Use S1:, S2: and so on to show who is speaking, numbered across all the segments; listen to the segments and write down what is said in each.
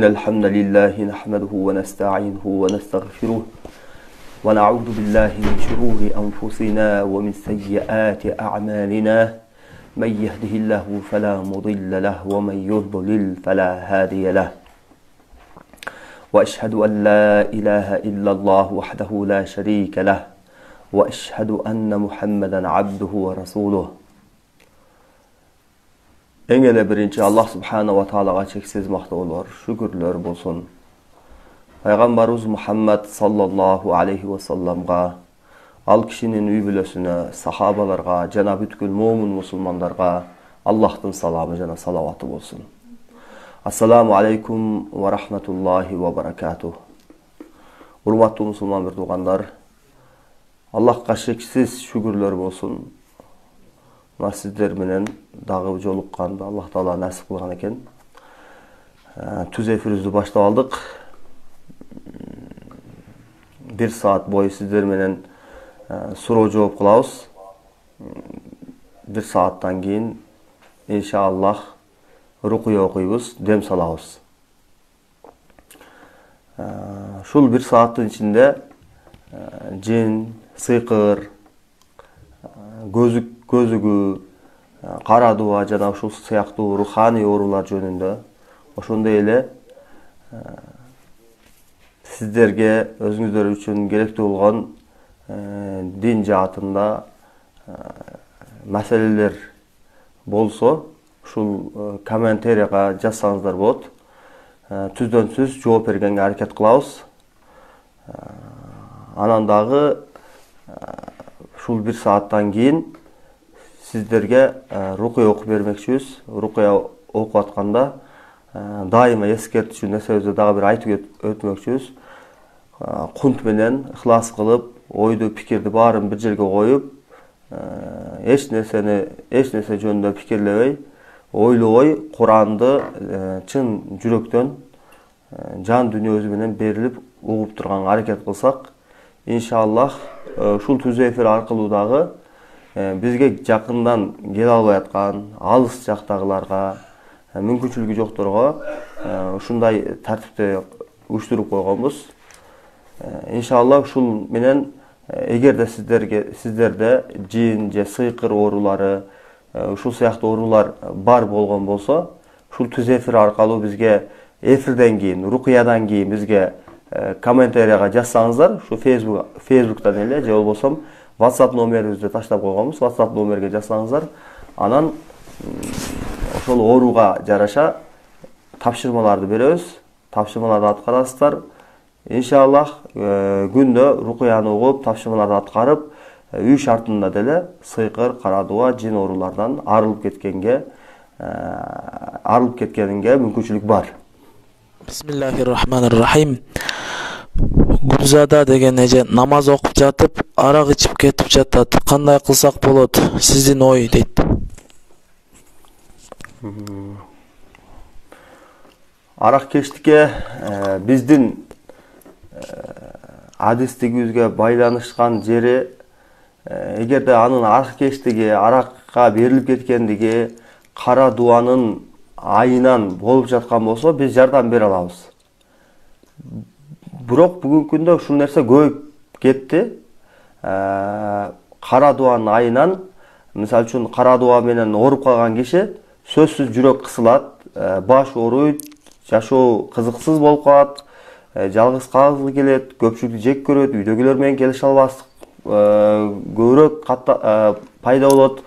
S1: إن الحمد لله نحمده ونستعينه ونستغفره ونعوذ بالله من شرور أنفسنا ومن سيئات أعمالنا من يهده الله فلا مضل له ومن يضلل فلا هادي له وأشهد أن لا إله إلا الله وحده لا شريك له وأشهد أن محمدا عبده ورسوله. En ele birinci Allah subhanahu wa ta'alaga çeksiz maqtovlar, şükürler bolsun. Peygamberimiz Muhammed sallallahu aleyhi ve sellemga, al kişinin üybülösüne, sahabalarga, jana bütkül mo'min musulmanlarga Allah'tın salamı jana salavatı bolsun. Assalamu aleykum ve rahmetullahi ve berekatuh. Hurmatly musulman bir tuğanlar, Allah'a çeksiz şükürler bolsun. Sizler menen dağı joluqqanda Allah Taala nasip kılgan eken. Tüz efirimizni başlap aldık. 1 saat boyu sizler menen suroo жооп kılabız. 1 saattan keyin inşallah rukuya okuyubuz, dem salabız. Şul 1 saatin içinde jin, sıyqır, gözügü, kara dua jana uşul siyaktуу ruhani oorular jönündө ошондой эле сиздерге өзүңүздөр үчүн керектүү болгон дин жаатында маселелер болсо ушул комментарийга жазсаңыздар болот. Түздөн түз жооп бергенге аракет кылабыз. Анан дагы ушул 1 сааттан кийин sizlerge rukuya okup vermekçiyiz. Rukuya okup atkanda daima eskertişi nesebizde daha bir aytıp ötmekçiyiz. Kunt menen, ıhlas kılıp, oydu, pikirdi barın bir jerge koyup, eş nese jönündө pikirlebey, oyluboy Kur'an'dı çın jüröktön, can dünyözü menen berilip ugup turgan hareket kılsak, inşallah şul tüz efir arkılуу dagı bizge jakындан kele alбай аткан, алыс жактагыларга, мүмкүнчүлүгү жокторго ушундай тартипте уюштуруп койгонбуз. Иншаллах ушул менен эгерде сиздерде жин же сыйкыр оорулары, ушул сыяктуу оорулар бар болгон болсо, ушул түз эфир аркылуу бизге эфирден кийин, рукуядан кийин бизге комментарийга жазсаңыздар, ушу Facebook'tan эле же болбосо WhatsApp номерибизди таштап койгонбуз. WhatsApp номерге жазсаңыздар, анан ошол ооруга жараша тапшырмаларды беребиз. Тапшырмаларды аткарасыздар. Иншаллах күндө рукуяны угуп, тапшырмаларды аткарып, үй шартында деле сыйкыр, кара дуа, жин оорулардан арылып кеткенинге мүмкүнчүлүк бар.
S2: Bismillahirrahmanirrahim. Гүлзада деген эже намаз окуп жатып, арак ичип кетип жатат. Кандай кылсак болот? Сиздин ой дейт.
S1: Арак кештикке биздин адистигибизге байланышкан жери, эгерде анын арак кештиги, аракка берилип кеткендиги кара дуанын айынан болуп жаткан болсо, биз жардам бере алабыз. Бирок бүгүнкү күндө ушул нерсе көбөйүп кетти. Кара дуанын айынан, мисалы үчүн кара дуа менен ооруп калган киши сөзсүз жүрөк кысылат, баш ооруйт, жашоо кызыксыз болуп калат, жалгыз калгысы келет, көпчүлүктү жек көрөт, үйдөгүлөр менен келише албастык көбүрөөк пайда болот.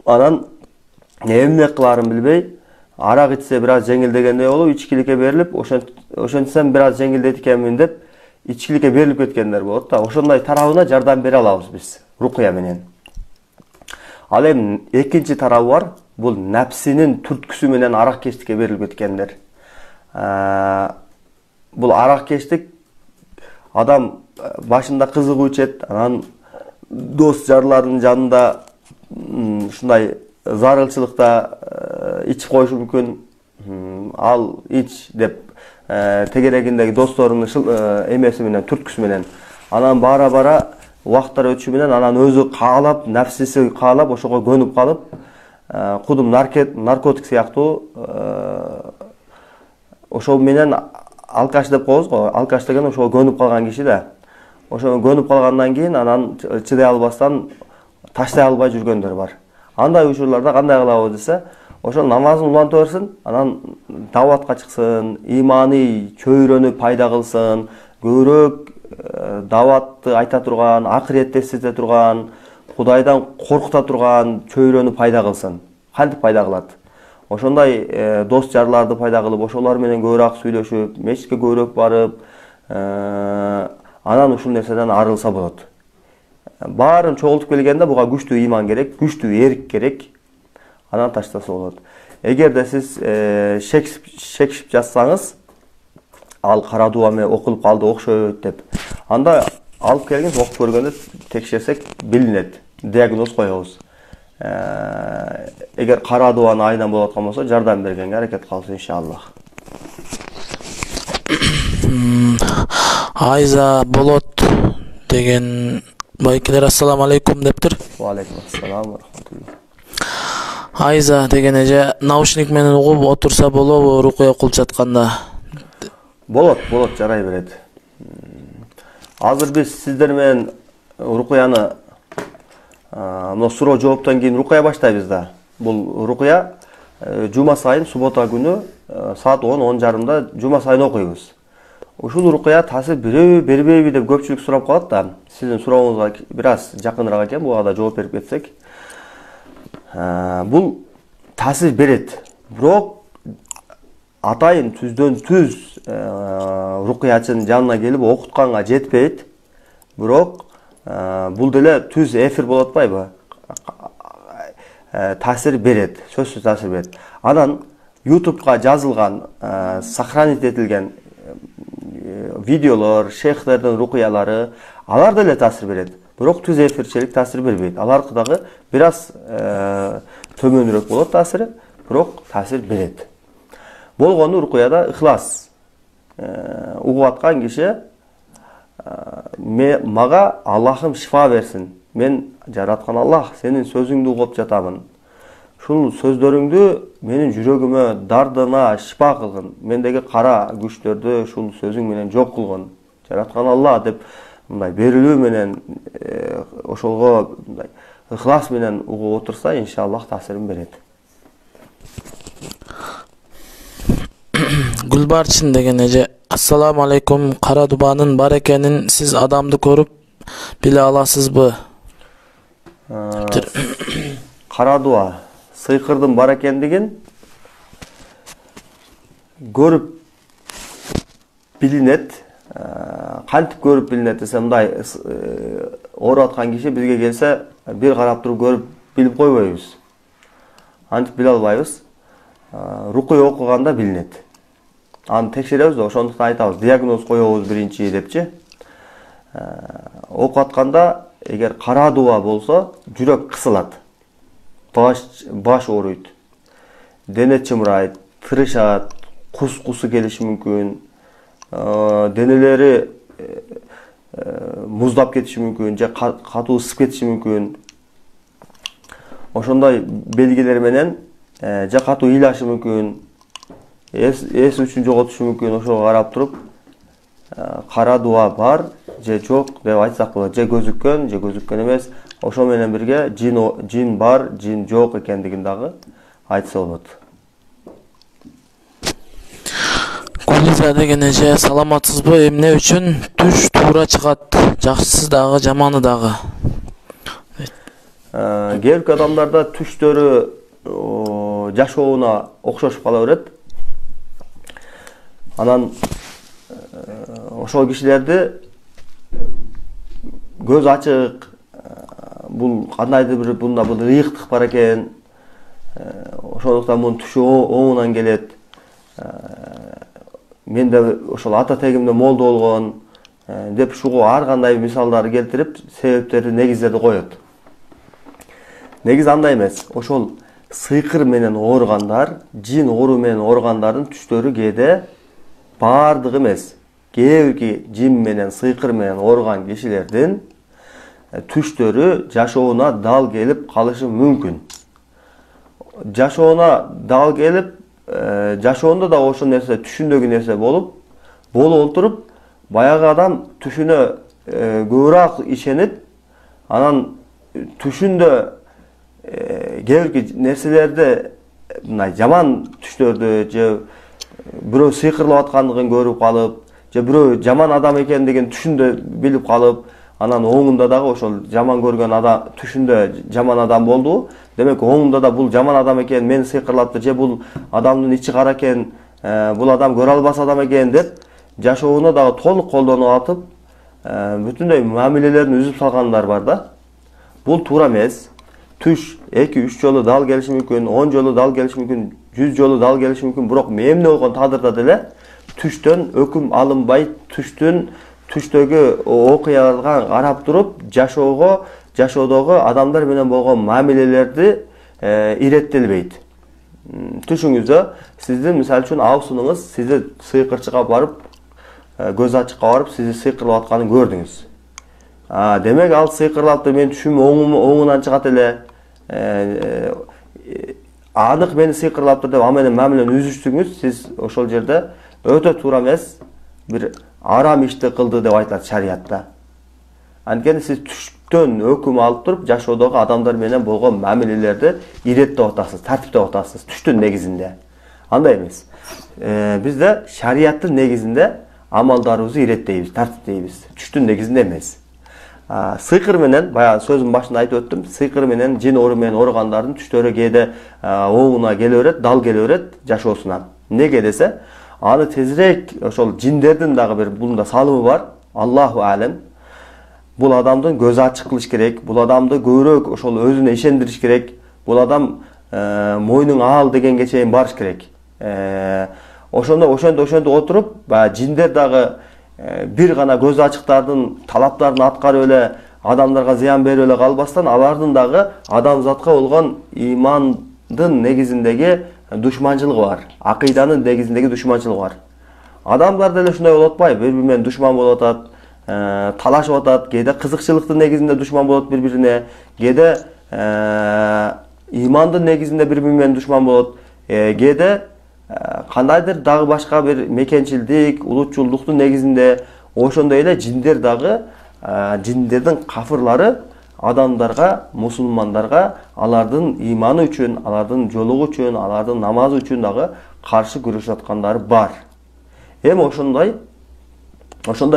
S1: Анан эмне кыларын билбей, арак ичсе бир аз жеңилдегендей болуп, ичкиликке берилип, ошентсем бир аз жеңилдейт экенмин деп, ичкиликке берилип кеткендер болот да. Ошондой тарабына жардам бере алабыз биз рукуя менен. Ал эми экинчи тарабы бар, бул напсинин түрткүсү менен арак кештикке берилип кеткендер. Бул арак кештик адам башында кызыгуу ичет, анан дос жарларынын жанында ушундай зарылчылыкта ичип коюшу мүмкүн. Ал ич деп тегерегиндеги досторунун эмеси менен, түрткүсү менен. Анан бара убакыттар өтүшү менен анан өзү каалап, напсиси каалап, ошого көнүп калып, кудум наркотик сыяктуу ошол менен алкаш деп коебуз го. Алкаш деген ошол көнүп калган киши да. Ошо көнүп калгандан кийин анан чыдай албастан таштай албай жүргөндөр бар. Андай учурларда кандай кылабыз десе, ошол намазын уланта берсин, анан даватка чыксын, иманы чөйрөнү пайда кылсын, көбүрөөк даватты айта турган, акыретти эстете турган, Кудайдан коркута турган чөйрөнү пайда кылсын. Кантип пайда кылат? Ошондой дос жарларды пайда кылып, ошолор менен көбүрөөк сүйлөшүп, мечитке көбүрөөк барып, анан ушул нерседен арылса болот. Баарын чогултуп келгенде буга күчтүү иман керек, күчтүү эрк керек. Анан таштаса болот. Эгерде сиз шекшип жатсаңыз, ал кара дуа менен окулуп калды окшойт деп, анда алып келгиңиз, окуп көргөндө текшерсек билинет, диагноз коебуз. Эгер кара дуаны айынан болуп аткан болсо, жардам бергенге аракет кылабыз иншаллах.
S2: Айза болот деген байкелер ассаламу алейкум дептир.
S1: Ва алейкум ассалам ва рахматуллах.
S2: Айза деген эже наушник менен угуп отурса болобу рукуя окулуп жатканда?
S1: Болот, жарай берет. Азыр биз сиздер менен рукуяны мына суроо жооптон кийин рукуя баштайбыз да. Бул рукуя жума сайын суббота күнү саат 10:30 жума сайын окуйбуз. Ушул рукуя таасир береби, бербейби деп көпчүлүк сурап калат да. Сиздин сурооңузга бир аз жакыныраак экен, буга да жооп берип кетсек. Бул таасир берет. Бирок атайын түздөн түз рукуячынын жанына келип окутканга жетпейт. Бирок бул деле түз эфир болуп атпайбы? Таасир берет, сөзсүз таасир берет. Анан YouTube'га жазылган, сохранить этилген видеолор, шейхтердин рукуялары, алар деле таасир берет. Бирок түз эфирчилик таасир бербейт. Алардыкы дагы бир аз төмөнүрөөк болот таасири, бирок таасир берет. Болгону рукуяда ыхлас угуп аткан киши мага Аллахым шифа берсин. Мен жараткан Аллах, сенин сөзүңдү угуп жатамын. Шул сөздөрүңдү менин жүрөгүмө, дардына шифа кылгын. Мендеги кара күчтөрдү шул сөзүң менен жок кылгын. Жараткан Аллах деп мындай берилүү менен ошолго мындай ыхлас менен угуп отурса, иншаллах таасирин берет.
S2: Гүлбарчын деген эже ассаламу алейкум, кара дубанын бар экенин сиз адамды көрүп биле аласызбы?
S1: Кара дуа сыйкырдын бар экендигин көрүп билинет. Кантип көрүп билинет десе, мындай ооруп аткан киши бизге келсе, бир карап туруп көрүп билип койбойбуз. Антип биле албайбыз. Рукуя окуганда билинет. Аны текшеребиз да, ошондуктан айтабыз, диагноз коебуз биринчи депчи. Окуп атканда эгер кара дуа болсо, жүрөк кысылат. Баш ооруйт. Дене чымырайт, тырышат, кусу келиши мүмкүн. Денелери муздап кетиши мүмкүн, же катуу ысып кетиши мүмкүн. Ошондой белгилер менен же катуу ыйлашы мүмкүн, эс үчүн жоготушу мүмкүн. Ошого карап туруп кара дуа бар же жок деп айтсак болот. Же көзүккөн эмес. Ошо менен бирге жин бар, жин жок экендигин дагы айтса болот.
S2: Гүлиза деген эже саламатсызбы? Эмне үчүн түш туура чыгат? Жакшысы дагы, жаманы дагы.
S1: Кээ бир адамдарда түштөрү жашооуна окшошуп кала берет. Анан ошол кишилерди көз ачык, бул кандайдыр бир бул ыйыктык бар экен. Ошондуктан мунун түшү оңунан келет. Менде ошол ата тегимде молдо болгон деп шуго ар кандай мисалдарды келтирип, себептерди, негиздерди коет. Негиз андай эмес. Ошол сыйкыр менен ооругандар, жин оору менен ооругандардын түштөрү кээде баардыгы эмес. Кээ бирки жин менен, сыйкыр менен ооруган кишилердин түштөрү жашооуна дал келип калышы мүмкүн. Жашооуна дал келип жашоонда да ошол нерсе түшүндөгү нерсе болуп отуруп, баягы адам түшүнө көбүрөөк ишенип, анан түшүндө кээ бир нерселерди, мындай жаман түштөрдү же бирөө сыйкырлап аткандыгын көрүп калып, же бирөө жаман адам экендигин түшүндө билип калып, анан оңунда дагы ошол жаман көргөн адам түшүндө жаман адам болду. Демек оңунда да бул жаман адам экен, мени сыйкырлаптыр, же бул адамдын ичи кара экен, бул адам көрө албас адам экен деп жашоону дагы толук колдонуп атып, бүтүндөй мамилелерин үзүп салгандар бар да. Бул туура эмес. Түш 2-3 жолу дал келиши мүмкүн, 10 жолу дал келиши мүмкүн, 100 жолу дал келиши мүмкүн, бирок эмне болгон тагдырда деле түштөн өкүм алынбай, түштөгү окуяларга карап туруп, жашоодогу адамдар менен болгон мамилелерди иреттелбейт. Түшүңүздө сиздин мисалы үчүн аусунуңуз сизди сыйкырчыга барып, көз ачыкка барып, сизди сыйкырлап атканын көрдүңүз. Демек ал сыйкырлаптыр, мен түшүм оңунан чыгат эле. Анық мени сыйкырлаптыр деп ал менен мамилени үзүштүңүз, сиз ошол жерде өтө туура эмес бир арам ишти кылды деп айтылат шариятта. Анткени сиз түштөн өкүм алып туруп, жашоодогу адамдар менен болгон мамилелерди иреттеп атасыз, тартиптеп атасыз түштүн негизинде. Андай эмес. Бизде шариаттын негизинде амалдарыбызды иреттейбиз, тартиптейбиз. Түштүн негизинде эмес. Сыйкыр менен, баягы сөзүмдүн башында айтып өттүм, сыйкыр менен жин оору менен ооругандардын түштөрү кээде оңуна келе берет, дал келе берет жашоосуна. Эмнеге десе, аны тезирээк ошол жиндердин дагы бир бунда салымы бар. Аллаху алем. Бул адамдын көзү ачык кылыш керек, бул адамды көбүрөөк ошол өзүнө ишендириш керек, бул адам мойнуң аал дегенге чейин барыш керек. Ошондо отуруп, жиндер дагы бир гана көзү ачыктардын талаптарын аткарып эле адамдарга зыян берип эле калбастан, алардын дагы адамзатка болгон имандын негизиндеги душманчылыгы бар, акыйданын негизиндеги душманчылыгы бар. Адамдар деле ушундай болуп атпайбы? Бири-бири менен душман болуп атат, талашып атат, кээде кызыкчылыктын негизинде душман болот бири-бирине, кээде имандын негизинде бири-бири менен душман болот, кээде кандайдыр дагы башка бир мекенчилдик, улутчулдуктун негизинде. Ошондой эле жиндер дагы, жиндердин кафырлары адамдарга, мусулмандарга алардын иманы үчүн, алардын жолугу үчүн, алардын намазы үчүн дагы каршы күрөшүп аткандары бар. Эми ошондой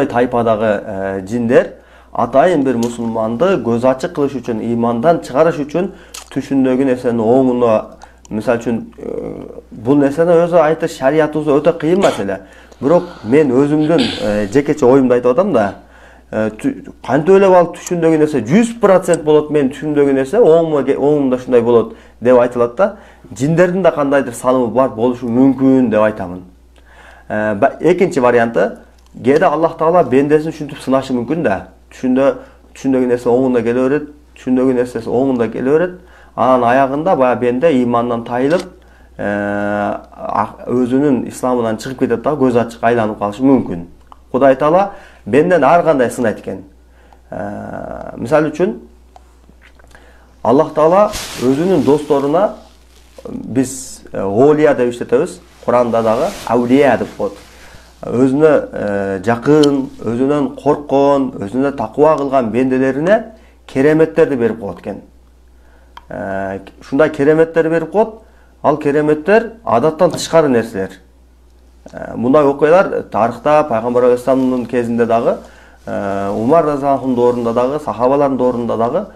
S1: тайпадагы жиндер атайын бир мусулманды көз ачык кылыш үчүн, имандан чыгарыш үчүн түшүндөгү нерсени оңуна, мисалы үчүн бул нерсени өзү айтыш шариятыбызда өтө кыйын маселе. Бирок мен өзүмдүн жекече оюмду айтып атам да, кантип эле ал түшүндөгү нерсе 100% болот, мен түшүндөгү нерсе оңумда ушундай болот деп айтылат да. Жиндердин да кандайдыр салымы бар болушу мүмкүн деп айтамын. Экинчи варианты, кээде Аллах Таала бендесин ушинтип сынашы мүмкүн да. Түшүндөгү нерсе оңунда келе берет, түшүндөгү нерсеси оңунда келе берет. Анан аягында баягы бенде имандан тайылып, өзүнүн исламынан чыгып кетет да, көз ачык айланып калышы мүмкүн. Кудай Таала бенден ар кандай сынайт экен. Мисалы үчүн Аллах Таала өзүнүн досторуна, биз олия деп иштетебиз, Куранда дагы аулия деп коет. Өзүнө жакын, өзүнөн корккон, өзүнө такыба кылган бенделерине кереметтерди берип коет экен. Ушундай кереметтер берип коет. Ал кереметтер адаттан тышкары нерселер. Мындай окуялар тарыхта Пайгамбар алейхиссаламдын кезинде дагы, Умар разияллаху доорунда дагы, сахабалардын доорунда дагы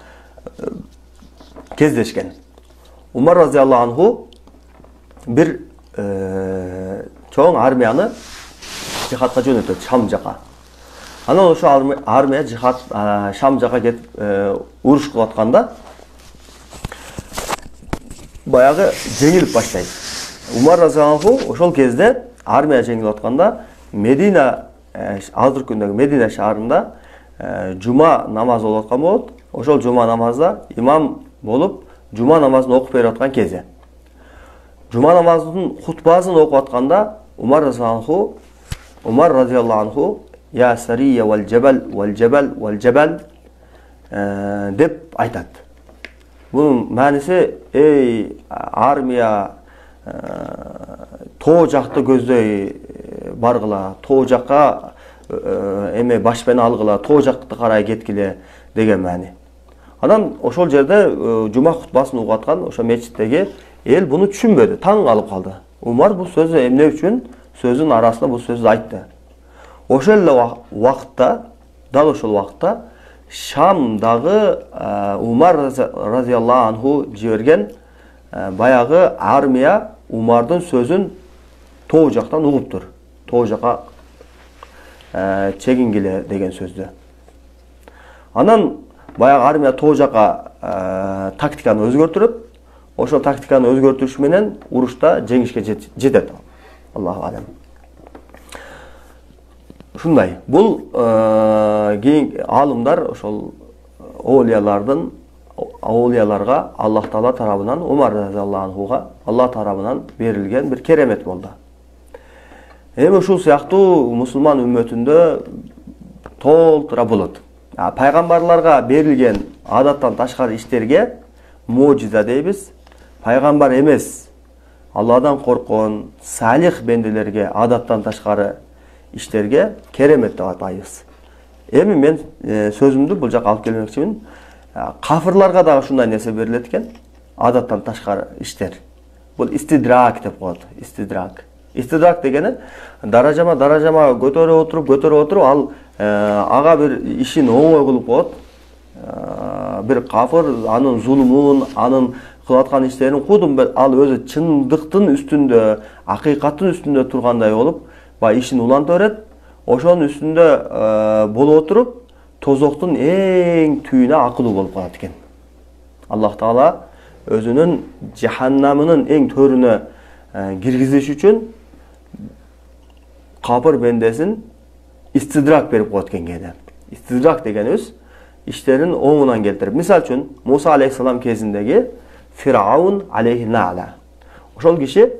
S1: кездешкен. Умар разияллаху бир чоң армияны жихадка жөнөтөт, Шам жака. Анан ошо армия жихад Шам жака кетип уруш кылып атканда баягы жеңилип баштайт. Умар разияллаху ошол кезде армия жеңилип атканда Медина, азыркы күндөгү Медина шаарында жума намазы болуп аткан болот. Ошол жума намазда имам болуп жума намазын окуп берип аткан кезде, жума намазынын хутбасын окуп атканда Умар разияллаху анху я сария вал джабал деп айтат. Бунун мааниси эй армия тоо жакты көздөй баргыла, тоо жакка эме башпен алгыла, тоо жакты карай кеткиле деген маани. Анан ошол жерде жума хутбасын угуп аткан ошо мечиттеги эл буну түшүнбөдү, таң калып калды. Умар бул сөзү эмне үчүн сөзүн арасында бул сөздү айтты. Ошол эле убакытта, дал ошол убакытта Шамдагы Умар разияллаху анху жиберген баягы армия Умардын сөзүн тоо жактан угуптур. Тоо жака чегингиле деген сөздү. Анан баягы армия тоо жака тактиканы өзгөртүрүп, ошол тактиканы өзгөртүш менен урушта жеңишке жетет. Аллаху алем. Шундай. Бул кийин алымдар ошол аулияларга Аллах Таала тарабынан, Умар разияллаху анхуга Аллах тарабынан берилген бир керемет болду. Эми ушул сыяктуу мусулман үммөтүндө толтура болот. Пайгамбарларга берилген адаттан ташкары иштерге мужиза дейбиз. Пайгамбар эмес, Алладан корккон салих бенделерге адаттан ташкары иштерге керемет деп атайбыз. Эми мен сөзүмдү бул жака алып келмекчимин. Кафырларга дагы ушундай нерсе берилет экен. Адаттан ташкары иштер. Бул истидрак деп коет. Истидрак дегени даражама көтөрүп отуруп ал ага бир ишин оңой кылып коет. Бир кафыр анын зулумун, анын кылып аткан иштерин кудум ал өзү чындыктын үстүндө, акыйкаттын үстүндө тургандай болуп, ишин уланта берет. Ошонун үстүндө болуп отуруп, тозоктун эң түйүнө акылуу болуп калат экен. Аллах Таала өзүнүн жаханнамынын эң төрүнө киргизиш үчүн капыр бендесин истидрак берип коет экен кээде. Истидрак дегенибиз иштерин оңунан келтирип. Мисал үчүн Муса алейхиссалам кезиндеги Фираун алейхиналла. Ошол киши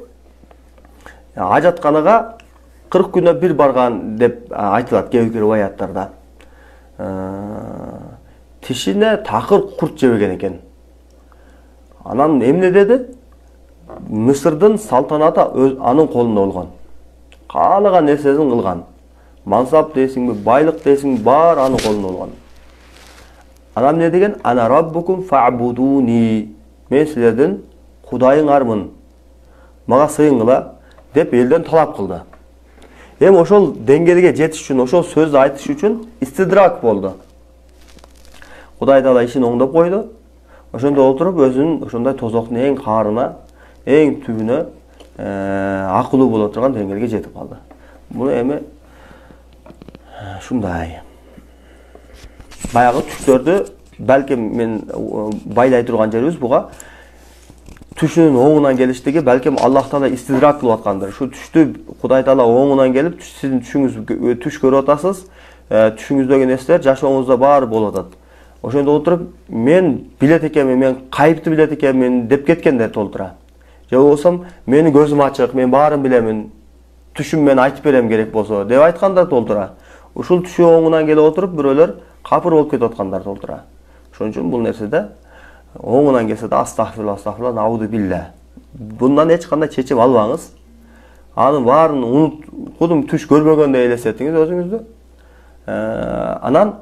S1: ажатканага 40 күнө бир барган деп айтылат кээ бир риваяттарда. Тишине такыр курт жебеген экен. Анан эмне деди? Мисырдын салтанаты анын колунда болгон. Каалаган нерсесин кылган. Мансап дейсиңби, байлык дейсиңби, бар анын колунда болгон. Анан эмне деген? Ана раббукум фа'будуни. Мен силердин кудайыңармын. Мага сыйынгыла деп элден талап кылды. Эми ошол деңгээлге жетиш үчүн, ошол сөздү айтыш үчүн истидрак болду. Кудай Таала ишин оңдоп койду. Ошондо отуруп өзүнүн ошондой тозоктун эң каарына, эң түбүнө акылуу боло турган деңгээлге жетип калды. Буну эми ушундай. Баягы түштөрдү балким мен байлай турган жерибиз буга түшүнүн оңунан келиштиги балким Аллах Таала истидрак кылып аткандыр. Шу түштү Кудай Таала оңунан келип, сиздин түшүңүз түш көрүп атасыз. Түшүңүздөгү нерселер жашооңузда баары болуп атат. Ошондо отуруп мен билет экенмин, мен кайыпты билет экенмин деп кеткендер толтура. Же болсом менин көзүм ачык, мен баарын билемин. Түшүм мен айтып берем керек болсо деп айткандар толтура. Ушул түшү оңунан келип отуруп бирөөлөр капыр болуп кетип аткандар толтура. Ошон үчүн бул нерседе оңунан келсе да астагфирулла, науду билля. Bundan эч кандай чечим албаңыз. Анын баарын унут, кудум түш көрбөгөндөй элестетиңиз өзүңүздү. Анан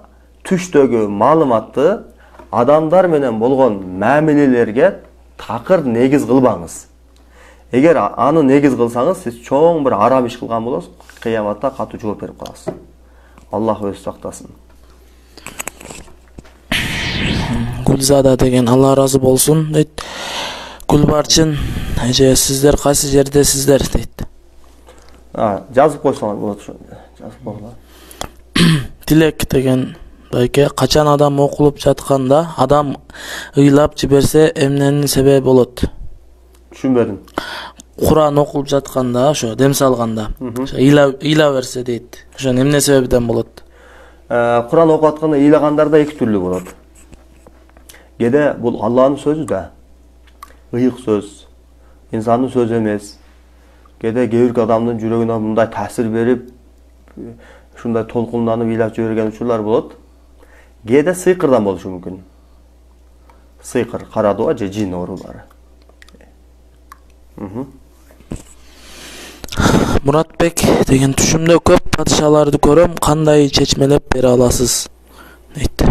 S1: түштөгү маалыматты адамдар менен болгон мамилелерге такыр негиз кылбаңыз. Эгер аны негиз кылсаңыз, сиз чоң бир арам иш кылган болосуз, кыяматта катуу жооп берип каласыз. Аллах өзү сактасын.
S2: Гүлзада деген Алла разы болсун дейт. Гүлбарчын, эже сиздер кайсы жердесиздер дейт.
S1: Жазып койсоңор болот ошо. Жазып койгула.
S2: Тилек деген байке, качан адам окулуп жатканда адам ыйлап жиберсе эмненин себеби болот?
S1: Түшүнбөдүм.
S2: Куран окулуп жатканда, ошо дем салганда, ыйла берсе дейт. Ошо эмне себептен болот?
S1: Куран окуп атканда ыйлагандарда эки түрлүү болот. Кээде бул Алланын сөзү да. Ыйык сөз, инсандын сөзү эмес. Кээде кээ бир адамдын жүрөгүнө мындай таасир берип, ушундай толкунданып ыйлап жиберген учурлар болот. Кээде сыйкырдан болушу мүмкүн. Сыйкыр, кара дуба же жин оорулары.
S2: Muratbek деген түшүмдө көп падышаларды көрөм, кандай чечмелеп бере аласыз? Дейт.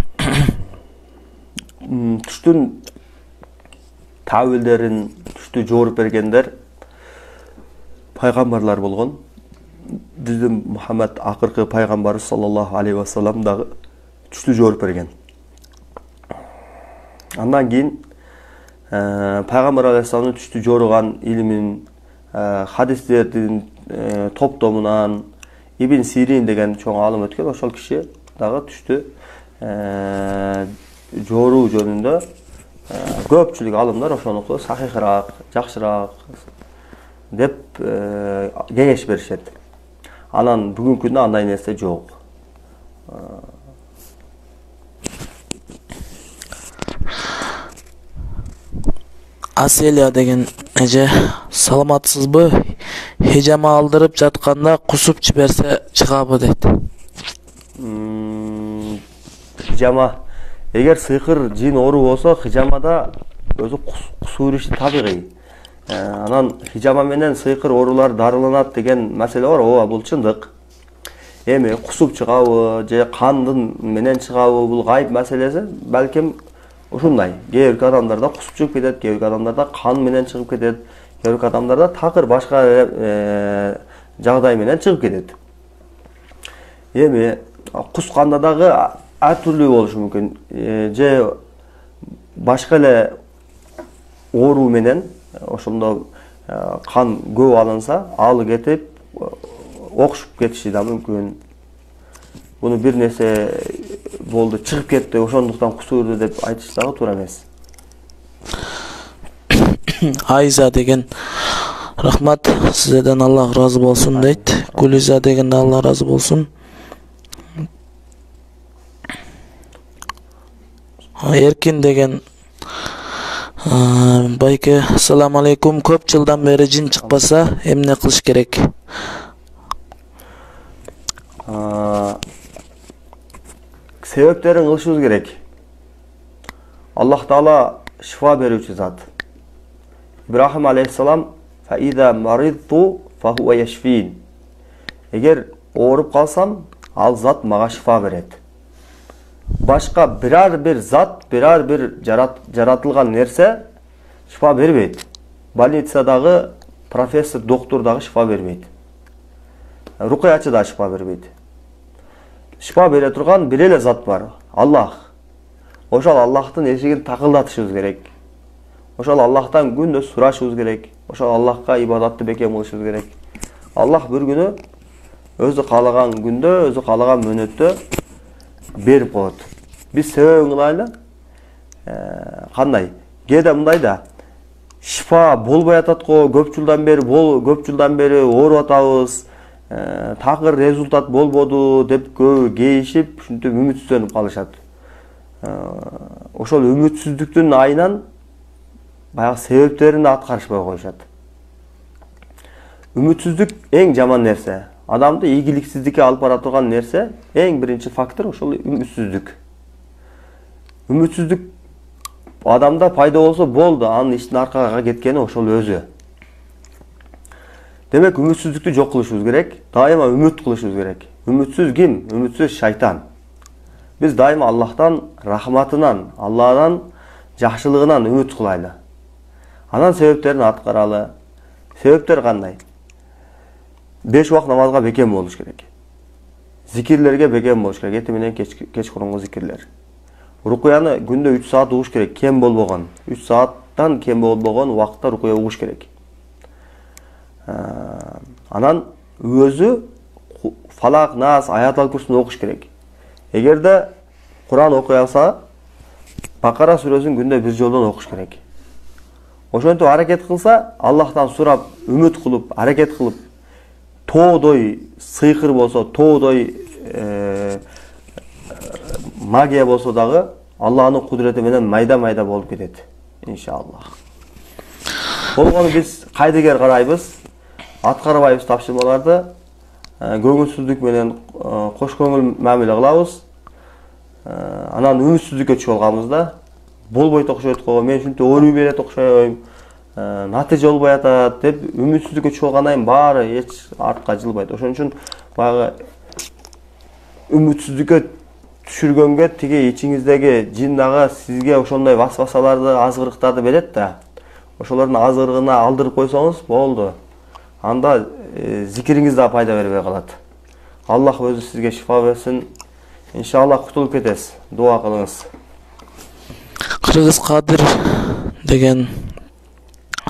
S1: Түштүн тәуилдерин, түштү жоруп бергендер пайгамбарлар болгон. Биздин Мухаммад акыркы пайгамбарыбыз саллаллаху алейхи ва саллам дагы түштү жоруп берген. Андан кийин пайгамбар алейхиссаламдын түштү жоруган илимин, хадистердин топтомунан Ибн Сирин деген чоң алым өткөн, ошол киши дагы түштү жоруу жөнүндө көпчүлүк алымдар ошонуку сахихирак, жакшыраак деп кеңеш беришет. Анан бүгүнкү күндө андай нерсе жок.
S2: Аселия деген эже, саламатсызбы? Хижама алдырып жатканда кусуп жиберсе чыгабы дейт.
S1: Хижама, эгер сыйкыр жин оору болсо, хижамада өзү кусуу бериши табигый. Анан хижама менен сыйкыр оорулар дарыланат деген маселе бар, ооба бул чындык. Эми кусуп чыгабы же кандын менен чыгабы бул гайып маселеси, балким ушундай. Кээ бир адамдарда кусуп чыгып кетет, кээ бир адамдарда кан менен чыгып кетет, кээ бир адамдарда такыр башка жагдай менен чыгып кетет. Эми кусканда дагы ар түрлүү болушу мүмкүн. Же башка эле оору менен ошондо кан көп алынса, алы кетип окшуп кетиши да мүмкүн. Буну бир нерсе болду, чыгып кетти, ошондуктан кусуурду деп айтыш дагы туура эмес.
S2: Айза деген, рахмат, сизден Аллах разы болсун дейт. Гүлиза деген Аллах разы болсун. Эркин деген, байке, ассаламу алейкум, көп жылдан бери жин чыкпаса эмне кылыш керек?
S1: Себептерин кылышыбыз керек. Аллах Таала шифа берүүчү зат. Ибрахим алейхиссалам фаида маридту фахуа яшфин. Эгер ооруп калсам, ал зат мага шифа берет. Башка бирар бир зат, бирар бир жаратылган нерсе шифа бербейт. Больницадагы профессор, доктор дагы шифа бербейт. Рукуячы да шифа бербейт. Шифа бере турган бир эле зат бар, Аллах. Ошол Аллахтын эшигин такылдатышыбыз керек. Ошол Аллахтан күндө сурашыбыз керек. Ошол Аллахка ибадатты бекем кылышыбыз керек. Аллах бир күнү өзү каалаган күндө, өзү каалаган мөөнөттө берип коет. Биз себебин кылайлы. Кандай? Кээде мындай да, шифа болбой атат го, көп жылдан бери ооруп атабыз, такыр результат болбоду деп көбү кейишип, ушинтип үмүтсүздөнүп калышат. Ошол үмүтсүздүктүн айынан баягы себептерин аткарышпай коюшат. Үмүтсүздүк эң жаман нерсе. Адамды ийгиликсиздикке алып бара турган нерсе, эң биринчи фактор ошол үмүтсүздүк. Үмүтсүздүк адамда пайда болсо болду, анын иштин аркага кеткени ошол өзү. Демек, үмүтсүздүктү жок кылышыбыз керек, дайыма үмүт кылышыбыз керек. Үмүтсүз ким? Үмүтсүз шайтан. Биз дайыма Аллахтан рахматынан, Аллахтан жакшылыгынан үмүт кылайлы. Анан себептерин аткаралы. Себептер кандай? 5 убак намазга бекем болуш керек. Зикирлерге бекем болуш керек. Эртең менен кечкурунку зикирлер. Рукуяны күндө 3 саат угуш керек, кем болбогон. 3 сааттан кем болбогон убакытта рукуя угуш керек. Анан өзү Фалак, Нас, Аятал Курсун окуш керек. Эгерде Куран окуй алса, Бакара сүрөсүн күндө 1 жолдон окуш керек. Ошентип аракет кылса, Аллахтан сурап, үмүт кылып, аракет кылып, тоодой сыйкыр болсо, тоодой магия болсо дагы Аллахтын кудурети менен майда-майда болуп кетет, иншаллах. Болгону биз кайдыгер карайбыз, аткарбайбыз тапшырмаларды, көңүлсүздүк менен кош көңүл мамиле кылабыз. Анан үмүтсүздүккө түшүп алганбыз да, болбойт окшойт го, мен ушинтип ооруй берет окшойм, натыйжа болбой атат деп үмүтсүздүккө чогулгандан кийин баары эч артка жылбайт. Ошон үчүн баягы үмүтсүздүккө түшүргөнгө тиги ичиңиздеги жин дагы сизге ошондой васвасаларды, азгырыктарды берет да. Ошолордун азгырыгына алдырып койсоңуз болду. Анда зикириңиз да пайда бербей калат. Аллах өзү сизге шифа берсин. Иншалла кутулуп кетесиз. Дуа кылыңыз.
S2: Кыргыз Кадыр деген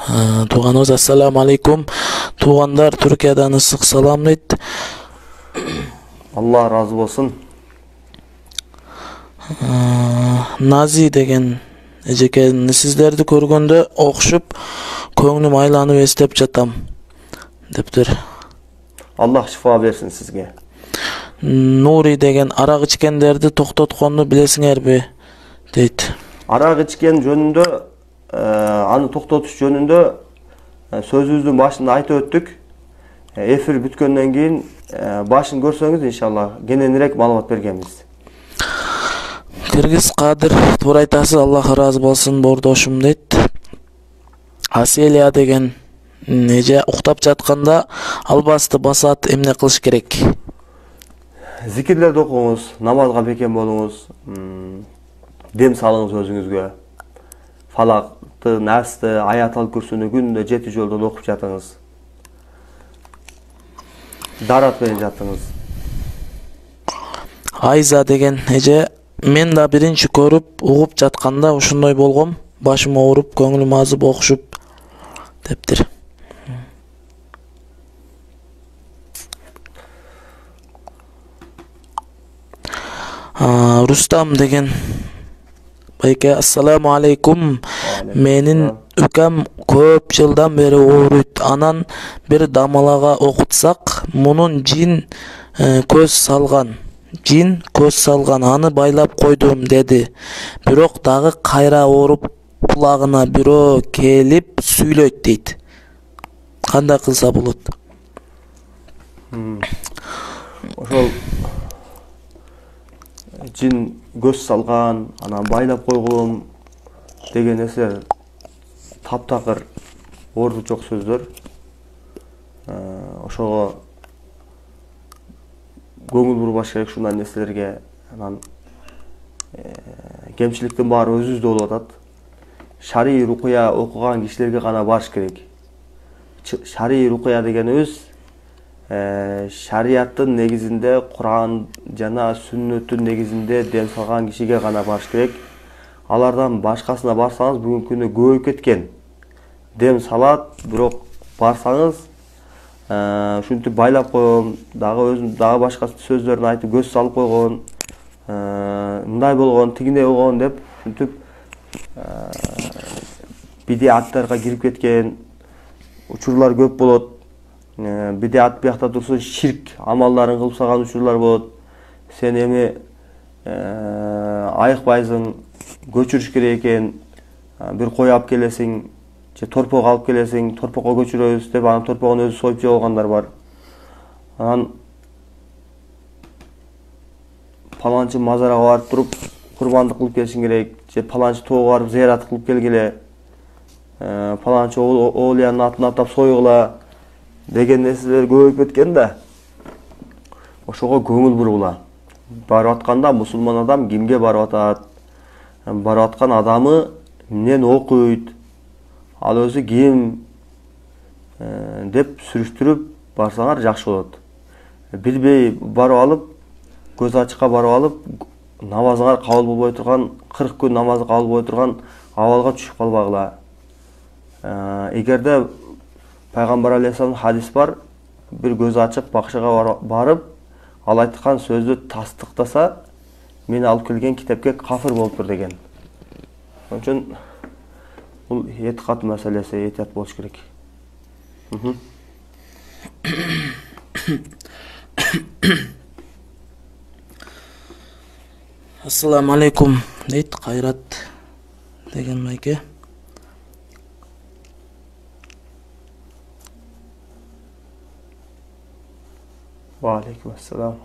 S2: тууганыбыз, ассаламу алейкум. Туугандар, Түркиядан ысык салам дейт.
S1: Алла разы болсун.
S2: Нази деген эжекен, сиздерди көргөндө окшуп көңүлүм айланып эстеп жатам дептир.
S1: Аллах шифа берсин сизге.
S2: Нури деген, арак ичкендерди токтотконду билесиңерби дейт.
S1: Арак ичкен жөнүндө, аны токтотуш жөнүндө сөзүбүздүн башында айтып өттүк. Эфир бүткөндөн кийин башын көрсөңүз иншалла кененирээк маалымат бергенбиз.
S2: Кыргыз Кадыр, туура айтасыз, Аллах ыраазы болсун бордошум дейт. Аселия деген эже, уктап жатканда албасты басат, эмне кылыш керек?
S1: Зикирлерди окуңуз, намазга бекем болуңуз, дем салыңыз өзүңүзгө. Фалакты, Насты, Аятал Курсуну күндө 7 жолдон окуп жатыңыз. Дарат менен жатыңыз.
S2: Айза деген эже, мен да биринчи көрүп, угуп жатканда ушундай болгом, башым ооруп, көңүлүм азып окшуп дептир. Рустам деген байке, ассаламу алейкум. Менин үкем көп жылдан бери ооруйт. Анан бир дамалага окутсак, мунун жин көз салган. Аны байлап койдум деди. Бирок дагы кайра ооруп, кулагына бирөө келип сүйлөйт дейт. Кандай кылса болот?
S1: Ошол жин көз салган, анан байлап койгум деген нерселер таптакыр ордучок сөздөр. Ошого көңүл бурбаш керек ушундай нерселерге. Анан кемчиликтин баары өзүбүздө болуп атат. Шарий рукуя окуган кишилерге гана барыш керек. Шарий рукуя дегенибиз шарияттын негизинде, Куран жана сүннөттүн негизинде дем салган кишиге гана барыш керек. Алардан башкасына барсаңыз бүгүнкү күнү көбөйүп кеткен. Дем салат, бирок барсаңыз ушинтип байлап койгон, дагы өзүм дагы башка сөздөрүн айтып көз салып койгон, мындай болгон, тигиндей болгон деп ушинтип бидиаттарга кирип кеткен учурлар көп болот. Бидиат биякта турсун, ширк амалдарын кылып салган учурлар болот. Сен эми айыкпайсың, көчүрүш керек экен, бир кой алып келесиң, же торпок алып келесиң, торпокко көчүрөбүз деп, анан торпогун өзү союп жеп алгандар бар. Анан паланчы мазарага барып туруп курбандык кылып келишиң керек, же паланчы тоого барып зыярат кылып келгиле, паланчы оолуянын атын атап союгула деген нерселер көбөйүп кеткен да. Ошого көңүл бургула. Барып атканда мусулман адам кимге барып атат? Барып аткан адамы эмнени окуйт? Ал өзү ким деп сүрүштүрүп барсаңар жакшы болот. Билбей барып алып, көз ачыкка барып алып, намазыңар кабыл болбой турган, 40 күн намазы кабыл болбой турган абалга түшүп калбагыла. Эгерде Пайгамбар алейхиссалам хадис бар, бир көз ачык бакшыга барып, ал айткан сөздү тастыктаса, мен алып келген китепке кафир болуптур деген. Ошон үчүн бул этикат маселеси, этият болуш керек.
S2: Ассаламу алейкум дейт Кайрат деген майке.
S1: Ва алейкум ассалам.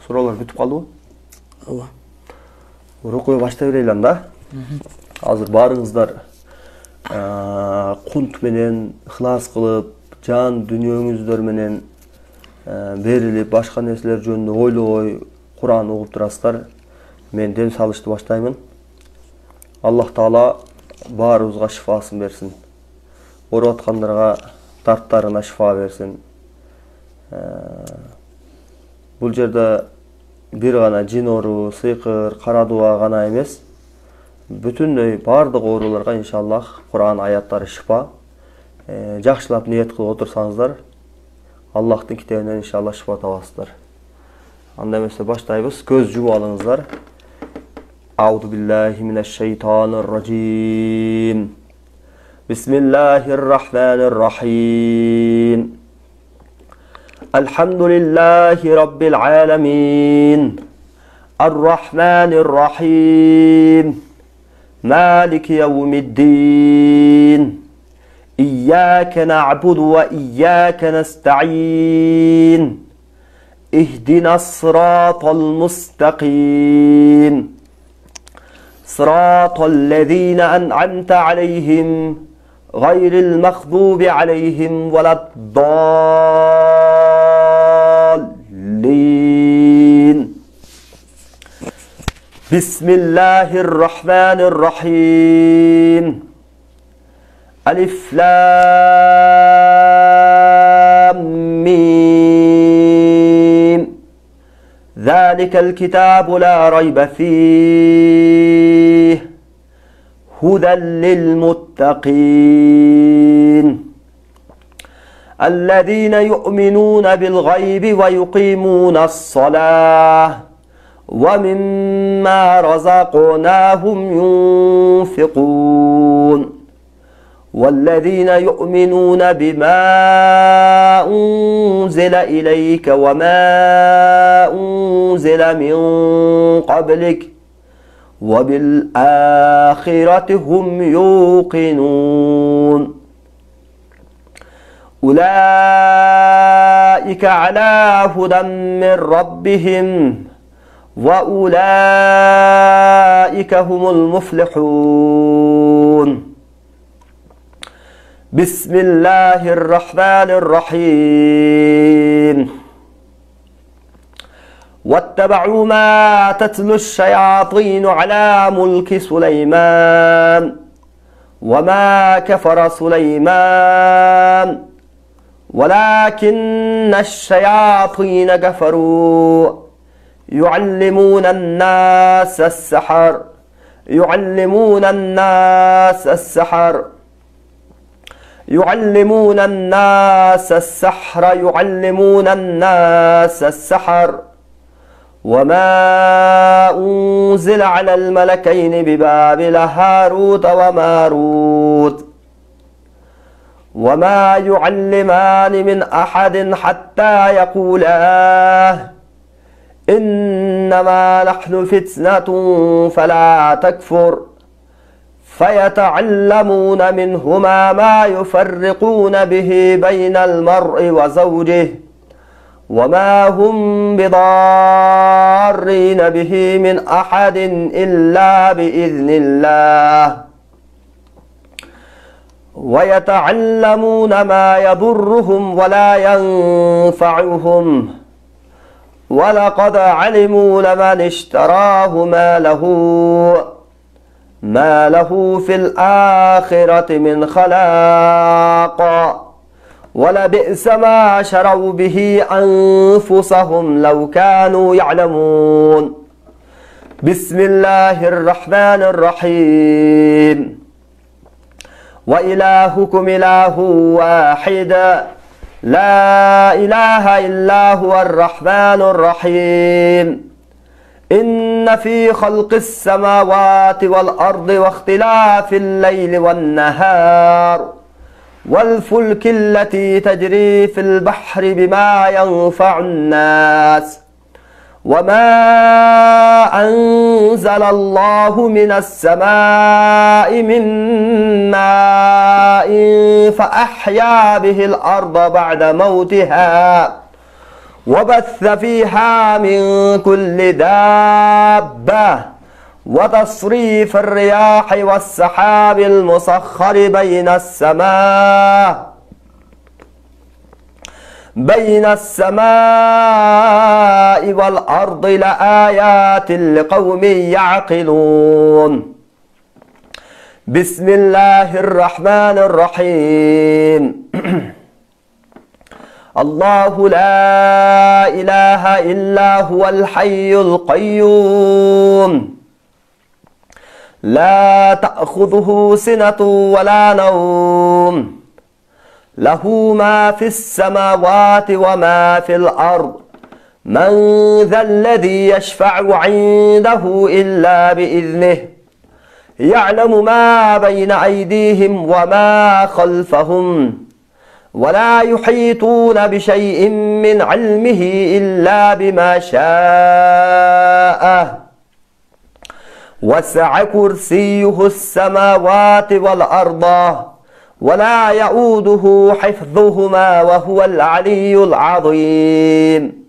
S1: Суроолор бүтүп калдыбы?
S2: Ооба.
S1: Рукуя баштай берели анда. Азыр баарыңыздар кунт менен ыхлас кылып, жан дүнүйөңүздөр менен берилип, башка нерселер жөнүндө ойлобой Кур'ан угуп турасыздар. Мен дем салышты баштаймын. Аллах Таала баарыбызга шифасын берсин. Ооруп аткандарга дарттарына шифа берсин. Бул жерде бир гана жин оору, сыйкыр, кара дуа гана эмес, бүтүндөй бардык ооруларга иншаллах Кур'ан аяттары шифа. Жакшылап ниет кылып отурсаңыздар, Аллахтын китебинен иншаллах шифа табасыздар. Анда эмесе баштайбыз. Көз жумуп алыңыздар. Аузу биллахи минеш шейтанир раджим. Бисмиллахир рахманир рахим. Алхамдулиллахи раббил аламин. Ар-рахманир рахим. Малики яумиддин. إياك نعبد وإياك نستعين اهدنا الصراط المستقيم صراط الذين أنعمت عليهم غير المغضوب عليهم ولا الضالين بسم الله الرحمن الرحيم ألف لام ميم ذلك الكتاب لا ريب فيه هدى للمتقين الذين يؤمنون بالغيب ويقيمون الصلاة ومما رزقناهم ينفقون والذين يؤمنون بما أنزل إليك وما أنزل من قبلك وبالآخرة هم يوقنون أولئك على هدى من ربهم وأولئك هم المفلحون بسم الله الرحمن الرحيم واتبعوا ما تتلو الشياطين على ملك سليمان وما كفر سليمان ولكن الشياطين كفروا يعلمون الناس السحر يعلمون الناس السحر يعلمون الناس السحر وما أنزل على الملكين ببابل هاروت وماروت وما يعلمان من أحد حتى يقولا إنما نحن فتنة فلا تكفر فيتعلمون منهما ما يفرقون به بين المرء وزوجه وما هم بضارين به من أحد إلا بإذن الله ويتعلمون ما يضرهم ولا ينفعهم ولقد علموا لمن اشتراه ما له في الآخرة من خلاق ولبئس ما شروا به أنفسهم لو كانوا يعلمون بسم الله الرحمن الرحيم وإلهكم إله واحد لا إله إلا هو الرحمن الرحيم إن في خلق السماوات والأرض واختلاف الليل والنهار والفلك التي تجري في البحر بما ينفع الناس وما أنزل الله من السماء من ماء فأحيا به الأرض بعد موتها وبث فيها من كل دابة وتصريف الرياح والسحاب المسخر بين السماء والأرض لآيات لقوم يعقلون. بسم الله الرحمن الرحيم. الله لا إله إلا هو الحي القيوم لا تأخذه سنة ولا نوم له ما في السماوات وما في الأرض من ذا الذي يشفع عنده إلا بإذنه يعلم ما بين أيديهم وما خلفهم ولا يحيطون بشيء من علمه إلا بما شاء وسع كرسيه السماوات والأرض ولا يؤوده حفظهما وهو العلي العظيم.